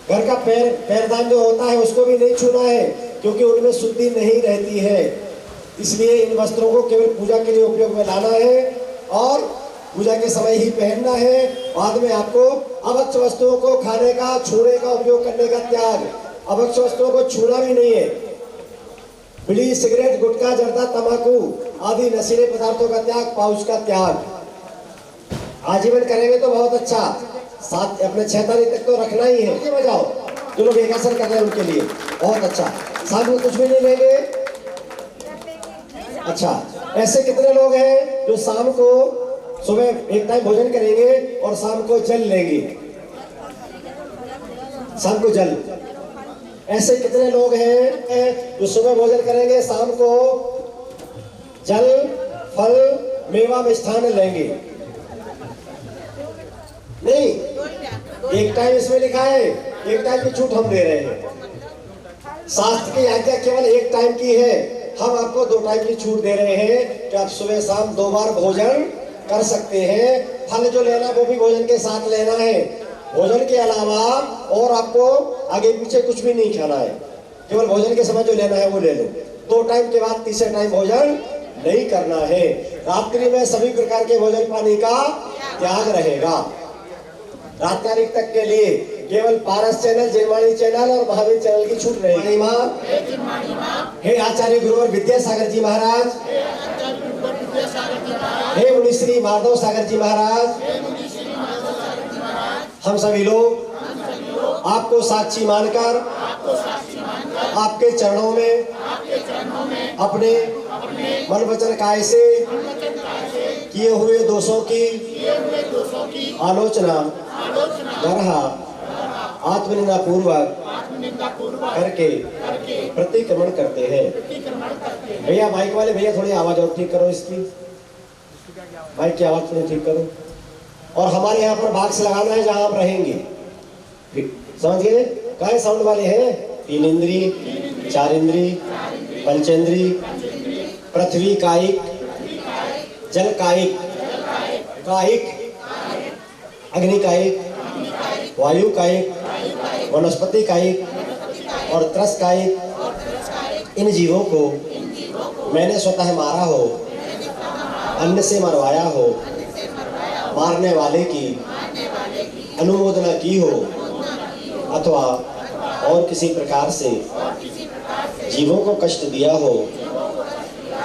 घर का पैरदान जो होता है उसको भी नहीं छूना है, क्योंकि उनमें शुद्धि नहीं रहती है। इसलिए इन वस्त्रों को केवल पूजा के लिए उपयोग में लाना है और पूजा के समय ही पहनना है। बाद में आपको अभक्ष वस्तुओं को खाने का, छूने का, उपयोग करने का त्याग। अभक्ष वस्तुओं को छूना भी नहीं है। बीड़ी, सिगरेट, गुटखा, जर्दा, तंबाकू आदि नशीले पदार्थों का त्याग, पाउच का त्याग। आजीवन करेंगे तो बहुत अच्छा। साथ अपने 6 तारीख तक तो रखना ही है। बजाओ जो लोग एक असर कर रहे हैं उनके लिए बहुत अच्छा। साथ में कुछ भी नहीं लेंगे। अच्छा, ऐसे कितने लोग हैं जो शाम को सुबह एक टाइम भोजन करेंगे और शाम को जल लेंगे? शाम को जल। ऐसे कितने लोग हैं जो सुबह भोजन करेंगे, शाम को जल, फल, मेवा, मिष्ठान लेंगे? नहीं, एक टाइम इसमें लिखा है, एक टाइम की छूट हम दे रहे हैं। शास्त्र की आज्ञा केवल एक टाइम की है, हम आपको 2 टाइम की छूट दे रहे हैं कि आप सुबह शाम 2 बार भोजन कर सकते हैं। फल जो लेना वो भी भोजन के साथ लेना है। भोजन के अलावा और आपको आगे पीछे कुछ भी नहीं खाना है, केवल भोजन के समय जो लेना है वो ले लो। 2 टाइम के बाद तीसरे टाइम भोजन नहीं करना है। रात्रि में सभी प्रकार के भोजन पानी का त्याग रहेगा। रात तारीख तक के लिए केवल पारस चैनल, जिनवाणी चैनल और महावीर चैनल की छूट रहेगी। हे आचार्य गुरुवर विद्यासागर जी महाराज, हे मुनिश्री माधव सागर जी महाराज, हम सभी लोग आपको साक्षी मानकर आपके चरणों में अपने मन वचन काया से किए हुए दोषों की आलोचना गरहा आत्मनिंदा पूर्वक करके प्रतिक्रमण करते हैं। भैया माइक वाले भैया थोड़ी आवाज और ठीक करो, इसकी माइक की आवाज थोड़ी ठीक करो। और हमारे यहाँ पर बॉक्स लगाना है जहाँ आप रहेंगे, समझ गए? कई साउंड वाले हैं, 3 इंद्री, 4 इंद्री, पंचेंद्री, पृथ्वी कायिक, जल कायिक, कायिक, अग्नि कायिक, वायु कायिक, वनस्पति कायिक और त्रस कायिक। इन जीवों को मैंने स्वतः मारा हो, अन्न से मरवाया हो, मारने वाले की अनुमोदना की हो अथवा और किसी प्रकार से जीवों को कष्ट दिया हो,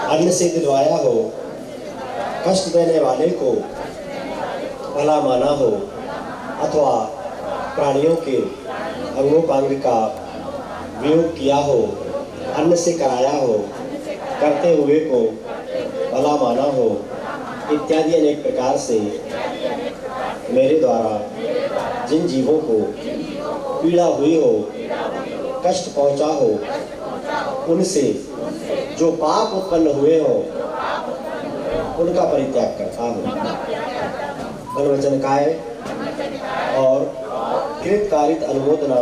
अन्न से दिलवाया हो, कष्ट देने वाले को भला माना हो अथवा प्राणियों के अंगोपांग का वियोग किया हो, अन्न से कराया हो, करते हुए को भला माना हो, इत्यादि अनेक प्रकार से मेरे द्वारा जिन जीवों को पीड़ा हुई हो, कष्ट पहुंचा हो, उनसे जो पाप उत्पन्न हुए हो उनका परित्याग करता हूँ। मन वचन काया और कृत कारित अनुमोदना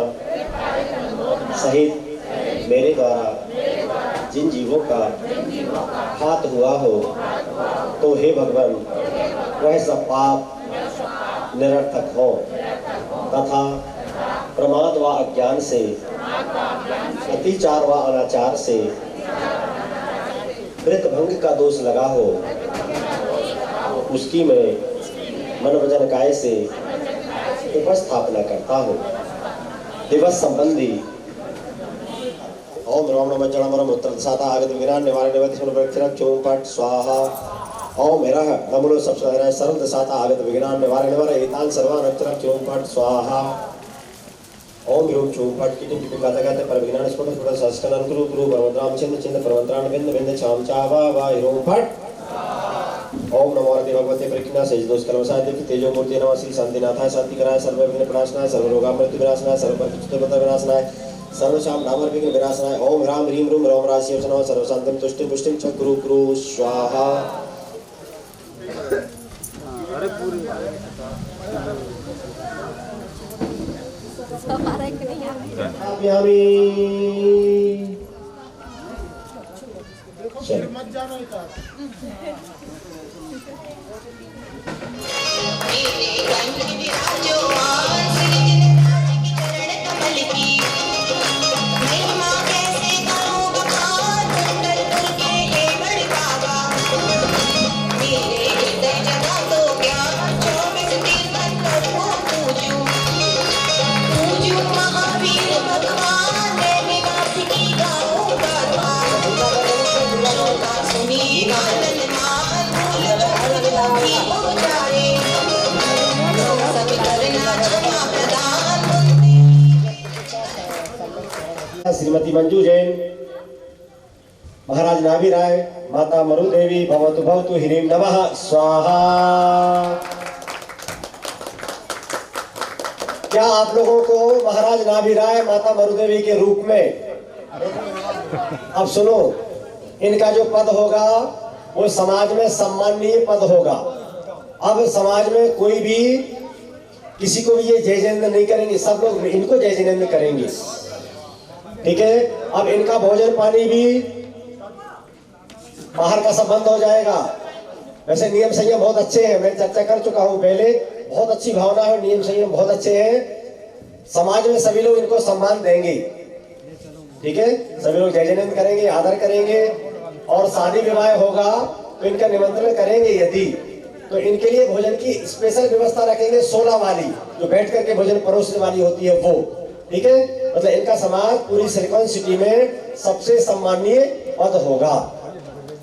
सहित मेरे द्वारा जिन जीवों का घात हुआ हो, तो हे भगवान वह सब पाप निरर्थक हो तथा प्रमाद व अज्ञान से, अतिचार व अनाचार से कृत भंग का दोष लगा हो, उसकी मैं मन वचन काया से उपस्थापना करता हूँ। दिवस संबंधी ओम रोम नमः जड़मरम उत्तर साता आगत विज्ञान निवारण निवृत्ति सुनप्रक्षरक चोम पट स्वाहा। ओम मेरा नमलो सबसे सर्व दशाता आगत विज्ञान निवारण निवारण एतान सर्वान अक्षरक चोम पट स्वाहा। ओम ह्रूम चोम पट कीटिं कीटिं गाता गाते पर विज्ञान स्फुट स्फुट संस्करण अनुकूल गुरु परमद्राम चिन्ह चिन्ह परमद्रान बिंद बिंद छाम चावा वा ह्रूम पट। ओम नमो रते भगवते प्रज्ञा से दोष कर्म साध्य तेजो मूर्ति नमः श्री शांतिनाथाय शांति कराय सर्व विघ्न प्रणाशनाय सर्व रोगा मृत्यु विनाशनाय सर्व परिचित बता विनाशनाय सर्व शाम नामर विघ्न विनाशनाय ओम ह्राम ह्रीम रूम रोम राशि वचन सर्व शांतिम तुष्टिम पुष्टिम चक्रु क्रू स्वाहा। मत जानो इधर। श्रीमती मंजू जैन, महाराज नाभि राय, माता मरु देवी भवतु भवतु ह्रीं नमः स्वाहा। क्या आप लोगों को महाराज नाभि राय माता मरु देवी के रूप में, अब सुनो, इनका जो पद होगा वो समाज में सम्माननीय पद होगा। अब समाज में कोई भी किसी को भी ये जय जिनेंद्र नहीं करेंगे, सब लोग इनको जय जिनेंद्र करेंगे, ठीक है। अब इनका भोजन पानी भी बाहर का सब बंद हो जाएगा। वैसे नियम संयम बहुत अच्छे हैं, मैं चर्चा कर चुका हूं पहले, बहुत अच्छी भावना है, नियम संयम बहुत अच्छे हैं। समाज में सभी लोग इनको सम्मान देंगे, ठीक है, सभी लोग जय जिनेंद्र करेंगे, आदर करेंगे। और शादी विवाह होगा तो इनका निमंत्रण करेंगे, यदि तो इनके लिए भोजन की स्पेशल व्यवस्था रखेंगे, 16 वाली जो बैठ करके भोजन परोसने वाली होती है वो, ठीक है। मतलब इनका समाज पूरी सिलिकॉन सिटी में सबसे सम्माननीय पद होगा।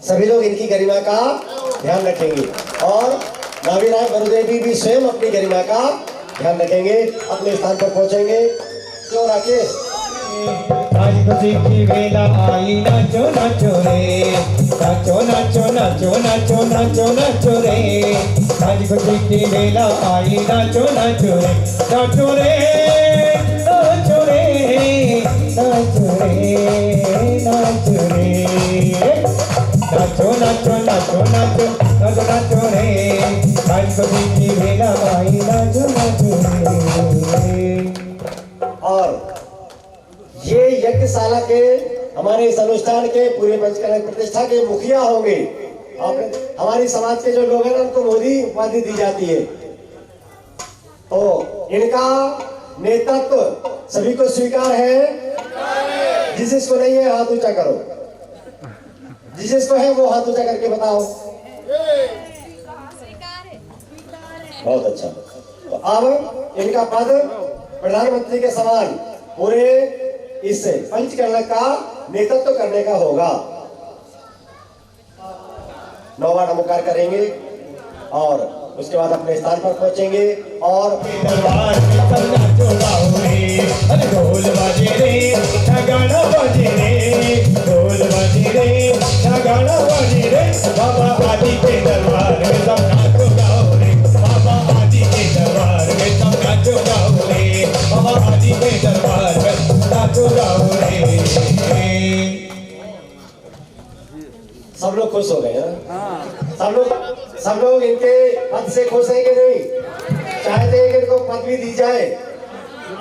सभी लोग इनकी गरिमा का ध्यान रखेंगे और नाभि राय गुरुदेवी भी स्वयं अपनी गरिमा का ध्यान रखेंगे, अपने स्थान पर पहुंचेंगे। क्यों राकेश? आज खुशी की वेला आई, नाचो नाचो रे, नाचो नाचो नाचो नाचो नाचो नाचो रे। आज खुशी की वेला आई, नाचो नाचो रे, नाचो रे, नाचो रे, नाचो रे, नाचो रे, नाचो नाचो नाचो नाचो नाचो नाचो रे। आज खुशी की वेला आई, नाचो नाचो रे। और ये यज्ञशाला के हमारे इस अनुष्ठान के पूरे पंचकर्म प्रतिष्ठा के मुखिया होंगे। हमारी समाज के जो लोग हैं उनको मोदी उपाधि दी जाती है, तो इनका नेतृत्व सभी को स्वीकार है। जिसको नहीं है हाथ ऊंचा करो, जिसको है वो हाथ ऊंचा करके बताओ। बहुत अच्छा। तो अब इनका पद प्रधानमंत्री के समान पूरे इस पंचकर्म का नेतृत्व करने का होगा। 9 बार नमस्कार करेंगे और उसके बाद अपने स्थान पर पहुंचेंगे और दरबार ढोल बाजे रे, नगाड़ा बाजे रे, ढोल बाजे रे, नगाड़ा बाजे रे। बाबा आदि के दरबार में सब नाचो गाओ रे, बाबा आदि के दरबार में सब नाचो गाओ रे, बाबा आदि के दरबार में नाचो गाओ रे। सब लोग खुश हो गए हैं? सब लोग इनके पद से खुश हैं कि नहीं? चाहते हैं कि इनको पद भी दी जाए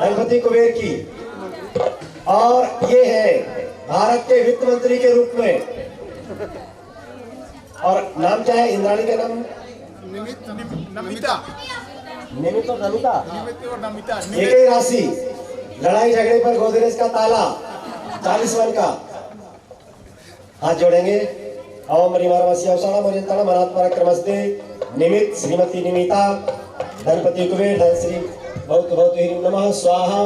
धनपति कुबेर की। और ये है भारत के वित्त मंत्री के रूप में, और नाम क्या है इंद्राणी का नाम? नमिता। निमित और नमिता, और नमिता। एक ही राशि। लड़ाई झगड़े पर गोदरेज का ताला 40 वन का। हाथ जोड़ेंगे। ओम रिमारवस्य अवसाना मोरियंताना मनात पराक्रमस्ते। निमित श्रीमती निमिता, धनपति कुबेर, धनश्री बहुत बहुत ह्रीं नमः स्वाहा।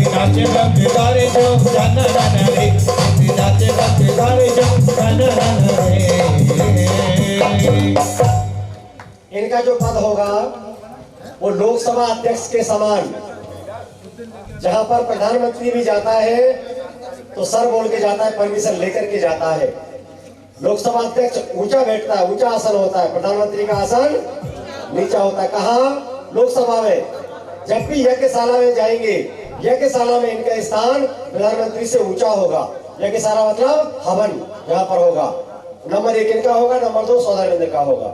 नाचे बंके गारे जो जाना जाना रे, नाचे बंके गारे जो जाना जाना रे। इनका जो पद होगा वो लोकसभा अध्यक्ष के समान। जहां पर प्रधानमंत्री भी जाता है तो सर बोल के जाता है, परमिशन लेकर के जाता है। लोकसभा अध्यक्ष ऊंचा बैठता है, ऊंचा आसन होता है। प्रधानमंत्री का आसन नीचा होता है। कहाँ? लोकसभा में। जब भी यज्ञशाला में जाएंगे, यज्ञशाला में इनका स्थान प्रधानमंत्री से ऊंचा होगा। यज्ञशाला मतलब हवन, यहाँ पर होगा। नंबर 1 इनका होगा, नंबर 2 सौदामिंद्र का होगा।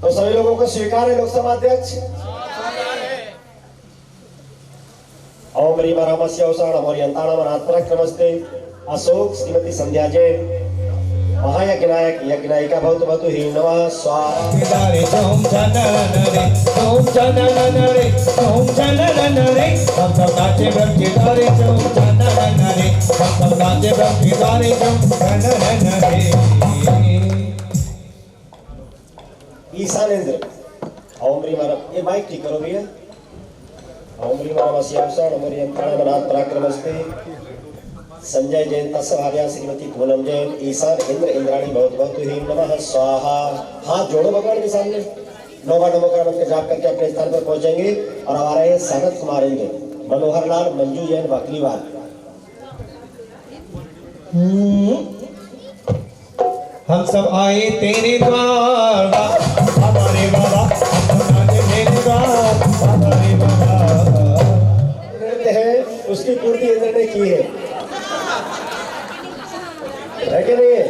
तो सभी लोगों को स्वीकार है लोकसभा अध्यक्ष? ओम ह्रीं रामस्य औषाणम ओरियंताणम अनात्मरक्रमस्ते अशोक श्रीमती संध्या जैन महायज्ञनायक यज्ञनायिका भवतु भवतु ह्रीं नमः स्वाहा। रे ओम जनन रे ओम जनन रे ओम जनन रे हम सब नाचे ब्रह्मचारी ओम जनन रे हम सब नाचे ब्रह्मचारी ओम जनन रे। ईशानेंद्र ओम ह्रीं ये माइक ठीक करो भैया। ओम ह्रीं रामस्य औषाणम ओरियंताणम अनात्मरक्रमस्ते संजय जैन तस्वार्या श्रीमती पूनम जैन ईशान इंद्र इंद्राणी बहुत बहुत ह्रीं नमः स्वाहा। हाथ जोड़ो भगवान के सामने। 9 बार नमो का मंत्र जाप करके अपने स्थान पर पहुंचेंगे। और हमारे हैं सनत कुमार इंद्र, मनोहर लाल, मंजू जैन बकरीवाल। हम सब आए तेरे द्वार हमारे बाबा, हम आए तेरे द्वार हमारे बाबा। नृत्य है उसकी पूर्ति इंद्र ने की है कि नहीं है?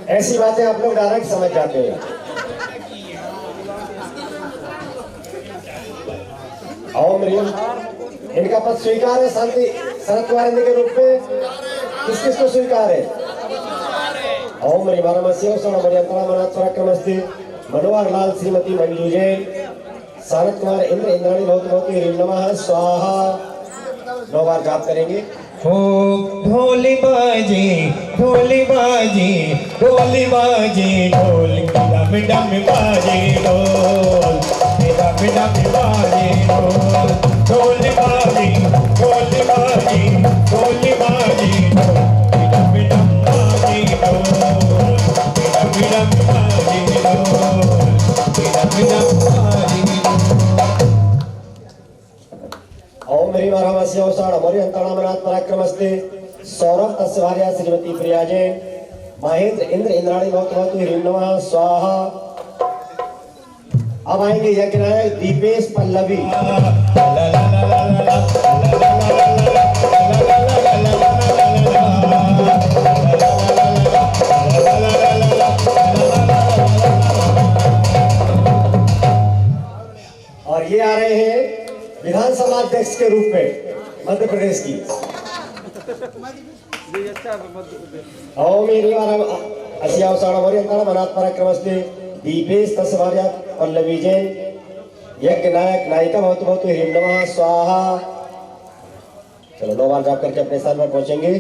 ऐसी बातें आप लोग डायरेक्ट समझ जाते हैं। ओम ह्रीं इनका पद स्वीकार है शांति शरद कुमार के रूप में। किस किस को स्वीकार है? ओम ह्रीं रामस्य औषाणम ओरियंताणम अनात्मरक्रमस्ते मनोहर लाल श्रीमती मंजू जैन शरद कुमार इंद्र इंद्राणी बहुत बहुत ह्रीं नमः स्वाहा। 9 बार जाप करेंगे। ओम ढोली बाजे ढोली बाजे ढोली बाजे ढोल डम डम बाजे ढोल डम डम बाजे ढोल ढोली बाजे ढोली बाजे ढोली बाजे डम डम बाजे ढोल डम डम बाजे ढोल डम डम बाजे। ओम ह्रीं रामस्य औषाणम ओरियंताणम अनात्मरक्रमस्ते सौरभ तस्वार्या श्रीमती प्रिया जैन महेंद्र इंद्र इंद्राणी बहुत बहुत ह्रीं नमः स्वाहा। अब आएंगे यज्ञनायक दीपेश पल्लवी। और ये आ रहे हैं विधानसभा अध्यक्ष के रूप में मध्य प्रदेश की। ओम ह्रीं अस्या औषाणम ओरियंताणम अनात्मरक्रमस्ते दीपेश तस्वार्या पल्लवी जैन यज्ञ नायक नायिका बहुत बहुत ह्रीं नमः स्वाहा। चलो 9 बार जाप करके अपने स्थान पर पहुंचेंगे।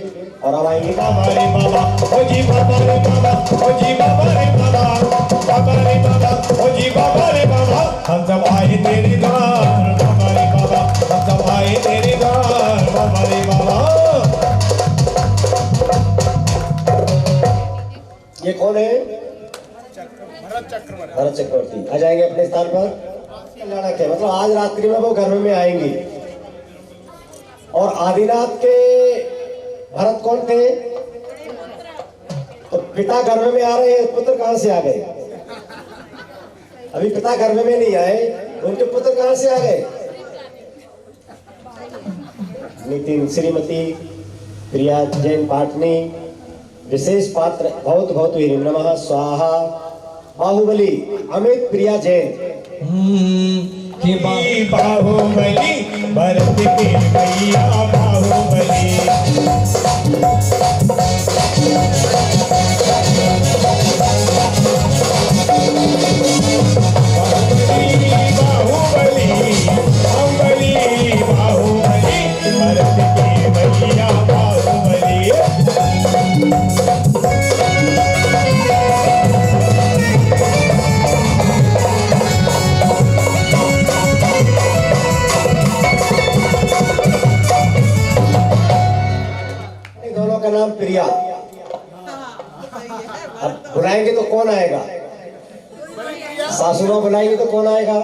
और अब आएंगे हमारे बाबा ओ जी बाबा रे बाबा ओ जी बाबा रे बाबा बाबा रे बाबा ओ जी बाबा रे बाबा हम सब आए तेरे द्वार बाबा रे बाबा हम सब आए तेरे द्वार बाबा रे बाबा। ये कौन है? भरत चक्रवर्ती। भरत चक्रवर्ती आ जाएंगे अपने स्थान पर। लड़क है मतलब आज रात्रि में वो घर में आएंगे। और आदिनाथ के भरत कौन थे? तो पिता गर्भ में आ रहे हैं, पुत्र कहां से आ गए? अभी पिता गर्भ में नहीं आए, उनके पुत्र कहां से आ गए? नितिन श्रीमती प्रिया जैन पाटनी विशेष पात्र बहुत बहुत ह्रीं नमः स्वाहा। बाहुबली अमित प्रिया जैन कि बाहुबली भरत के भैया बाहुबली बाहुबली बाहुबली बाहुबली भरत के भैया बाहुबली। दोनों का नाम प्रिया। अब बुलाएंगे तो कौन आएगा? सासू माँ बुलाएंगे तो कौन आएगा?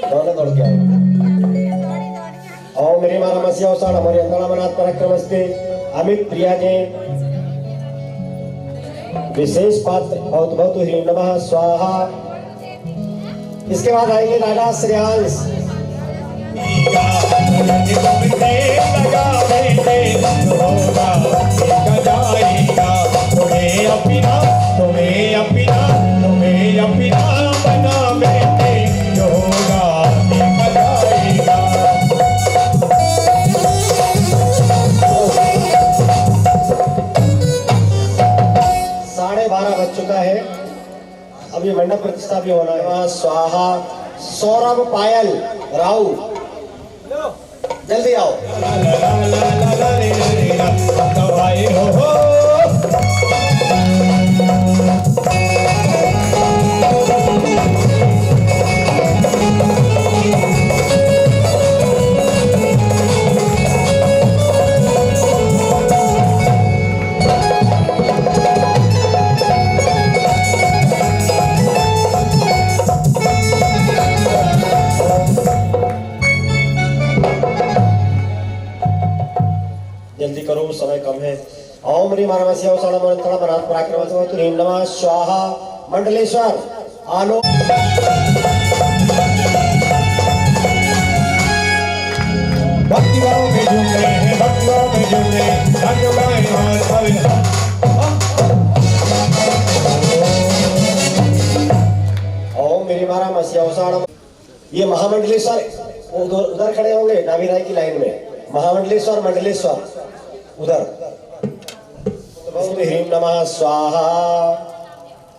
दोनों दौड़ के आएंगे। ओम ह्रीं रामस्य औषाणम ओरियंताणम अनात्मरक्रमस्ते अमित प्रिया जैन, विशेष पात्र बहुत बहुत ह्रीं नमः स्वाहा। इसके बाद आएंगे दादा श्रेयांश। बज चुका है, अब ये मंडप प्रतिष्ठा भी होना है। स्वाहा। सौरभ पायल राव, जल्दी आओ। जल्दी करो, समय कम है। ओम ह्रीं मानवस्य औषधमंत्रण बनात् पराक्रमत्व ह्रीं नमः स्वाहा। मंडलेश्वर आलो। भक्ति भाव में झूम रहे हैं, भक्ति भाव में झूम रहे हैं, धन्य गाएं हमारे ओम ह्रीं मानवस्य औषधम। ये महामंडलेश्वर उधर खड़े होंगे नावी राय की लाइन में। महामंडलेश्वर मंडलेश्वर उधर। ह्रीं नमः स्वाहा।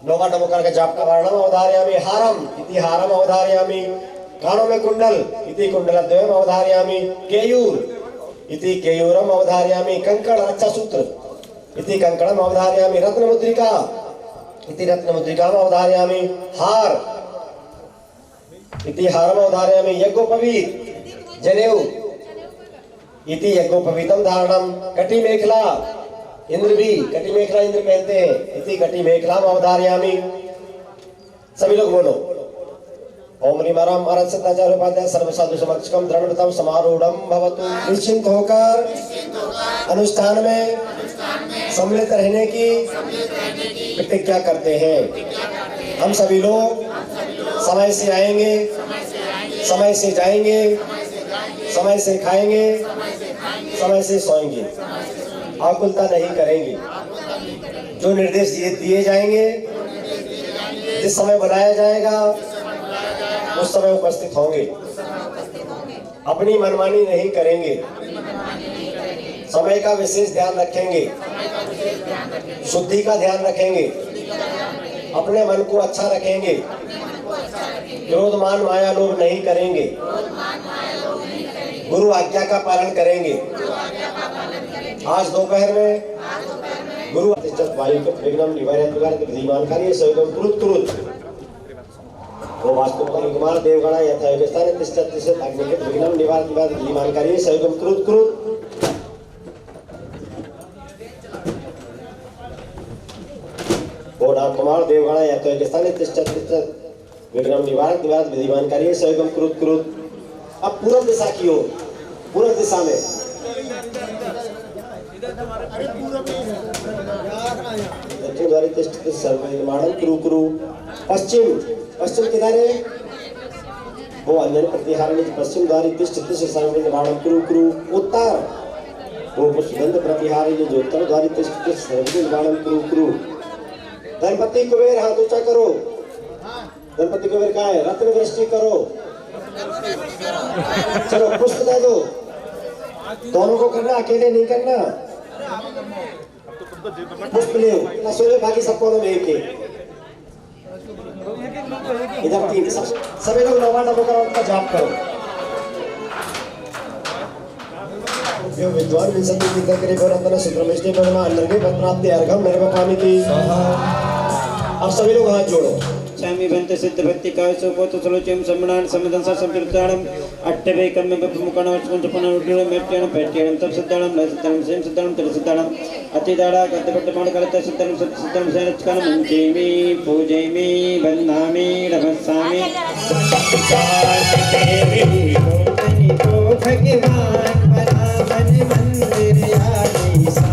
नौका नमोकार का जाप का वर्णम अवधारयामि। हारम इति हारम अवधारयामि। कानों में कुंडल इति कुंडलद्वयम् अवधारयामि। केयूर इति केयूरम अवधारयामि। कंकण रक्षा सूत्र इति कंकणम अवधारयामि। रत्न मुद्रिका इति रत्न मुद्रिकाम अवधारयामि। हार इति हारम अवधारयामि। यज्ञोपवीत जनेऊ इति यज्ञोपवीतम धारणम। कटी मेखला इंद्र भी, कटी मेखला इंद्र पहनते हैं, इति कटी मेखला अवधारयामि। सभी लोग बोलो। ओम ह्रीं मारम अरहत सत्याचार्य उपाध्याय सर्व साधु समक्षकम दृढ़व्रतम समारूढ़म भवतु। निश्चिंत होकर अनुष्ठान में सम्मिलित रहने की प्रतिज्ञा करते हैं। हम सभी लोग समय से आएंगे, समय से जाएंगे, समय से खाएंगे, समय से सोएंगे, आकुलता नहीं करेंगे। जो निर्देश दिए जाएंगे, जिस समय बुलाया जाएगा उस समय उपस्थित होंगे। अपनी मनमानी नहीं करेंगे, समय का विशेष ध्यान रखेंगे, शुद्धि का ध्यान रखेंगे, अपने मन को अच्छा रखेंगे, क्रोध मान माया लोभ नहीं करेंगे, गुरु आज्ञा का पालन करेंगे। आज दोपहर में गुरु वायु के विघ्नम निवारयत् विधिमान कार्य सहयोगम कुरुत कुरुत। वो वास्तु कुमार देवगणा यथायोग्य स्थाने तिष्ठत् तिष्ठत् अग्नि के विघ्नम निवारयत् विधिमान कार्य सहयोगम कुरुत कुरुत। वो कुमार देवगणा यथायोग्य स्थाने तिष्ठत् तिष्ठत् विघ्नम निवारयत् विधिमान कार्य सहयोगम कुरुत कुरुत। अब पूर्व दिशा की ओर, पूर्व दिशा में दक्षिण द्वारी तिष्ठति सर्वनिर्माणं कुरु कुरु। पश्चिम, पश्चिम किधर है? वो अंजन प्रतिहारिणी पश्चिम द्वारी तिष्ठति सर्वनिर्माणं कुरु कुरु। उत्तर, वो पुष्पगंध प्रतिहारिणी जो उत्तर द्वारी तिष्ठति सर्वनिर्माणं कुरु कुरु। गणपति कुबेर हाथ ऊंचा करो। गणपति कुबेर कहाँ है? रत्न वृष्टि करो। चलो पुष्प दे दो। दोनों को करना, अकेले नहीं करना। पुष्प ले ना, सोए बाकी सब कोनों में एक एक। इधर तीन, सभी लोग नवा नमोकार का जाप करो। जो विद्वान विंशति विद्या करे बरंदना सुब्रमण्य बनमा अंडरगे पत्राप्ति अर्घम निर्वपामी की। अब सभी लोग हाथ जोड़ो। स्वामी बंत सिद्ध भक्ति काय सुपोत सलोचम सम्मान समदंसा संतृप्ताणम अट्टवे कर्म मुकण वचन पन उड्डुल मेट्यण पेट्यण तप सिद्धाणम न सिद्धाणम सेम सिद्धाणम तर सिद्धाणम अतिदाड़ा गद्दपट्ट माड करत सिद्धाणम सिद्धाणम सेरचकन मंजेमि पूजेमि वंदामि नमस्सामि देवी को भगवान परामन मंदिर आदि सा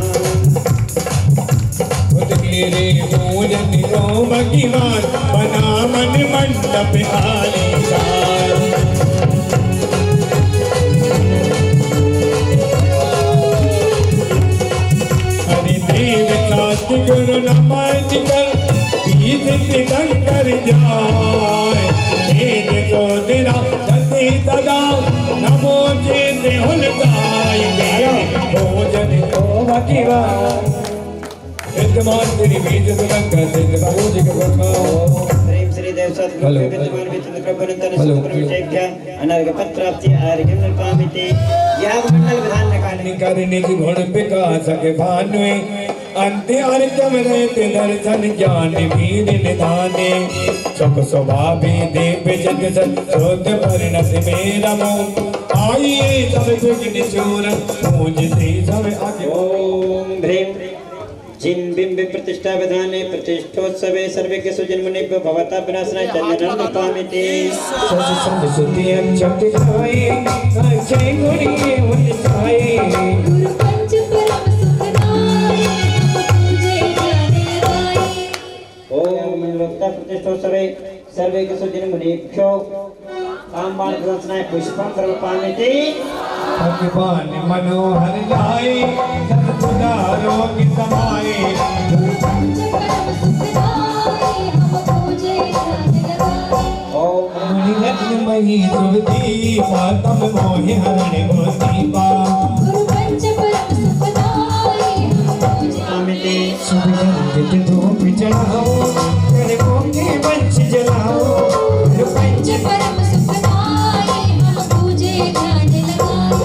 भाग्यवान बना मन मंडप आलीशान। हरि देव साथ गुरु नमन कर बीज तिलंकर जाय। तेज को दिना जति सदा नमो जे हुलकाय। भोजन को भाग्यवान विद्यमान तेरी बीज तिलंकर सिद्ध भोज के बखाओ। श्रीम श्री देव सद्गुरु विद्यमान विचित्र प्रबंधन सुप्रविष्टेभ्य अनर्घ पत्राप्ति आर्घ्यं नल्पामिति। याग मंडल विधान निकालने करने की गुण विकास के भानुए अंत्य अर्घ्यम रहते दर्शन ज्ञान वीर निधाने। सुख स्वभावी देव जग शोध परिणत मेरा मोह। आइए सब विघ्न चूर पूजते सब आगे। ओम ह्रीं जिन बिंब प्रतिष्ठा विधाने प्रतिष्ठोत्सवे सर्वे सुजन्मनेभ्यो भवता विनाशनाय चंदनं नृपामिति। सज संग सुति अक्षत जाए अक्षय गुणिये उन्नताए। गुरु पंच परम सुखदाय पूजे जाने लगाए। ओम लोकता प्रतिष्ठोत्सवे सर्वे सुजन्मनेभ्यो आम्बाण विनाशनाय पुष्पं समर्पयामि। भगवान मनोहर जाए सतपुरा रोग समाए। गुरु पंच परम सुखदाय हम पूजे जाने लगाए। ओम मुनिरत्न मही सुरती मातम मोहि हरण गोदीपा। गुरु पंच परम सुखदाय हम पूजे आमिते सुगंधित धूप चढ़ाओ करमों के वंश जलाओ। पंच परम सुखदाय हम पूजे जाने लगाए।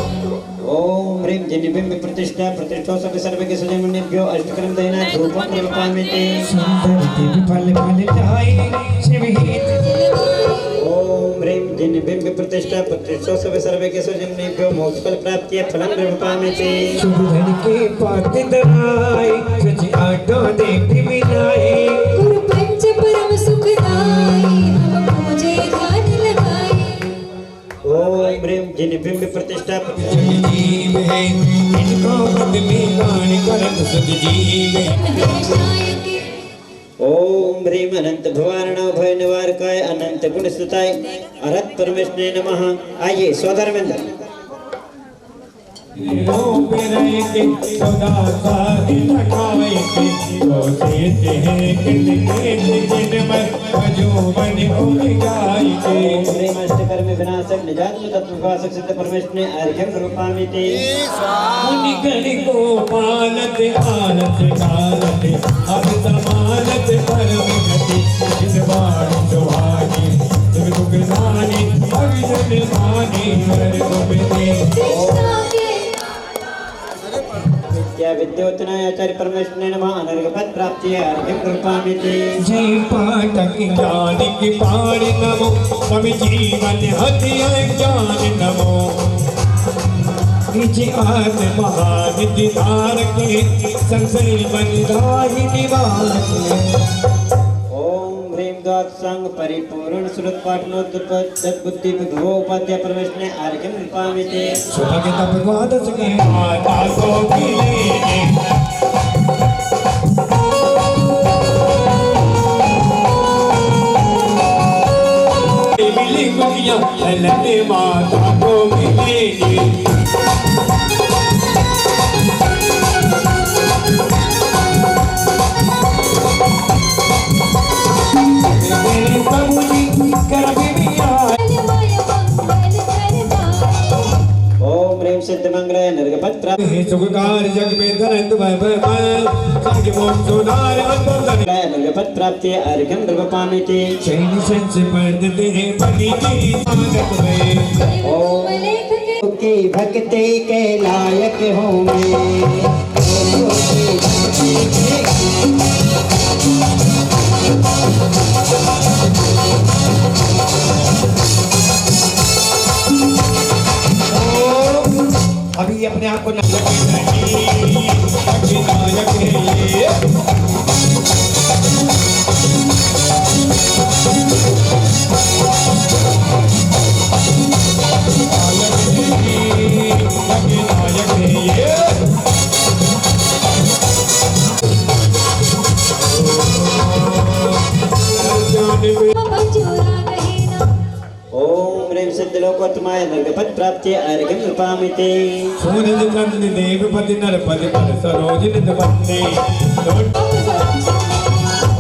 ओम ह्रीं जिनबिंब प्रतिष्ठा प्रतिष्ठोत्सवे सर्वे सुजन्मनेभ्यो अष्टकरं दयना धूपं समर्पयामि। सुंदर दिव्य फल फल जाए शिव हित। ओम ह्रीं जिनबिंब प्रतिष्ठा प्रतिष्ठोत्सवे सर्वे सुजन्मनेभ्यो मोक्षफल प्राप्तिये फलं समर्पयामि। शुभ धन के पात्र धराए सच आठों देवी मिलाए। गुरु पंच परम सुखदाय हम पूजे जाने लगाए। ओम ह्रीं जिनबिंब प्रतिष्ठा जीव है इनको बदली गान करत सद जीव है। ओम ह्रीं अनंत भवारणो भय निवारकाय अनंत गुण स्तुताय अरहत परमेश्वरे नमः। आइए स्वधर्मेंद्र लो पेरे के सदा साथी लगाए के तो सेते हैं कि दिन में भजो मन को गाय के। ओम ह्रीं अष्टकर्म विनाशक निजात तत्वभासक सिद्ध परमेश्वरे अर्घ्यं रूपामिति। मुनिगण को पालत आलत कालत अब समानत परम गति। जिनवाण सुहानी जग दुखदानी अभिजन मानी हर गोविंदे। कृष्णा के विद्या विद्योतनाय आचार्य परमेश्वरे नमः। अनर्घ पद प्राप्तिये अर्घ्यं रूपामिति। जय पाठक ज्ञान की पार नमो मम जीवन हथियार ज्ञान नमो। निज आत्म महानिधि धारके संशय मन राहि निवारके। ओम ह्रीं द्वादश संग परिपूर्ण श्रुत पाठनोत्तर बुद्धि विभव उपाध्याय परमेश्वरे अर्घ्यं रूपामिति। सुभग तप द्वादश के माता को मिले मिली गुड़िया ललने माता को मिलेगी। मेरे प्रभु जी कर भी आए। ओम ह्रीं सिद्धमंगलाय अनर्घ पद प्राप्तिये हे सुखकार जग में धरत वैभव संग मोक्ष सुधार अंतर्धन। अनर्घ पद प्राप्तिये अर्घ्यं रूपामिति। शैली संस पढ़ते हैं बनी की आदत में। ओम की भक्ति के लायक हूँ मैं। अभी अपने आप को नायक नहीं नायक है ये। नायक है ये। मंजूरा गहेना ओम ह्रीं सिद्धलोकोत्तमाय नरकपद प्राप्ति अर्घ्यं नृपामिते सूरज चंद्र देव पति नरपति पर सरोज निध बंदे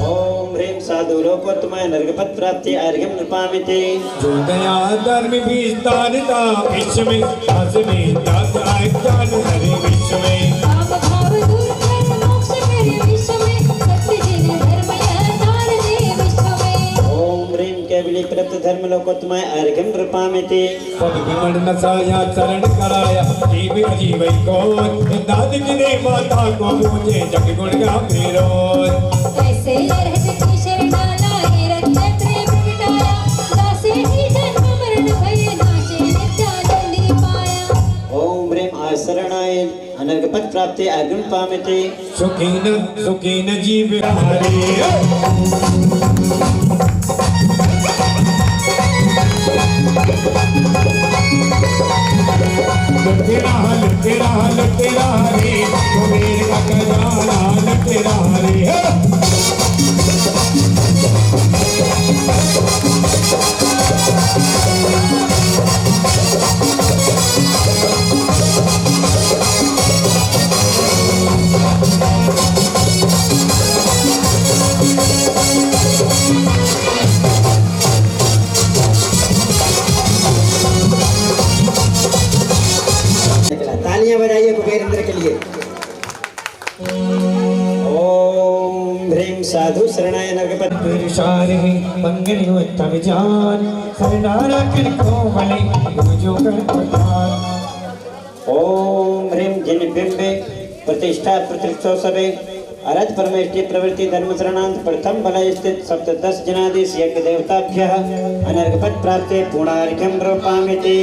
ओम ह्रीं साधु लोकोत्तमाय नरकपद प्राप्ति अर्घ्यम नृपामिते जो दया धर्म भी स्थानता विश्व में आसमें जात आय ज्ञान हरे विश्व में पाप भाव दूर कर मोक्ष करे विश्व में सत्य जिन धर्म दान दे विश्व में ओम ह्रीं केवली प्रप्त धर्म लोकोत्तमाय अर्घ्यम नृपामिते पद विमल नसाया चरण कराया जीव अजीव को दाद ने माता को मुझे जग गुण गा मेरो ऐसे रहत की शरणा लाए रत्नत्रय प्रगटाया दासे ही जन्म मरण भय नाशे नित्यानंदी पाया ओम ह्रीं आशरणाय अनर्घपद प्राप्ति अर्घ्यम नृपामिते सुखीन जीव हरे लुटे रहा रे कुबेर का खजाना लुटे रहा रे तालियां बजाइए कुबेर इंद्र के लिए ओम ह्रीं साधु शरणाय नरकपद सारे मंगल उत्तम जान सरनारा कर कोमले जो कर प्रकार ओम ह्रीं जिन बिंबे प्रतिष्ठा प्रतिष्ठोत्सवे अरज परमेष्टि प्रवृत्ति धर्म शरणांत प्रथम बलय स्थित सप्तदश जनादेश यज्ञ देवताभ्यः अनर्घपद प्राप्ते पूर्णार्घ्यं नृपामिते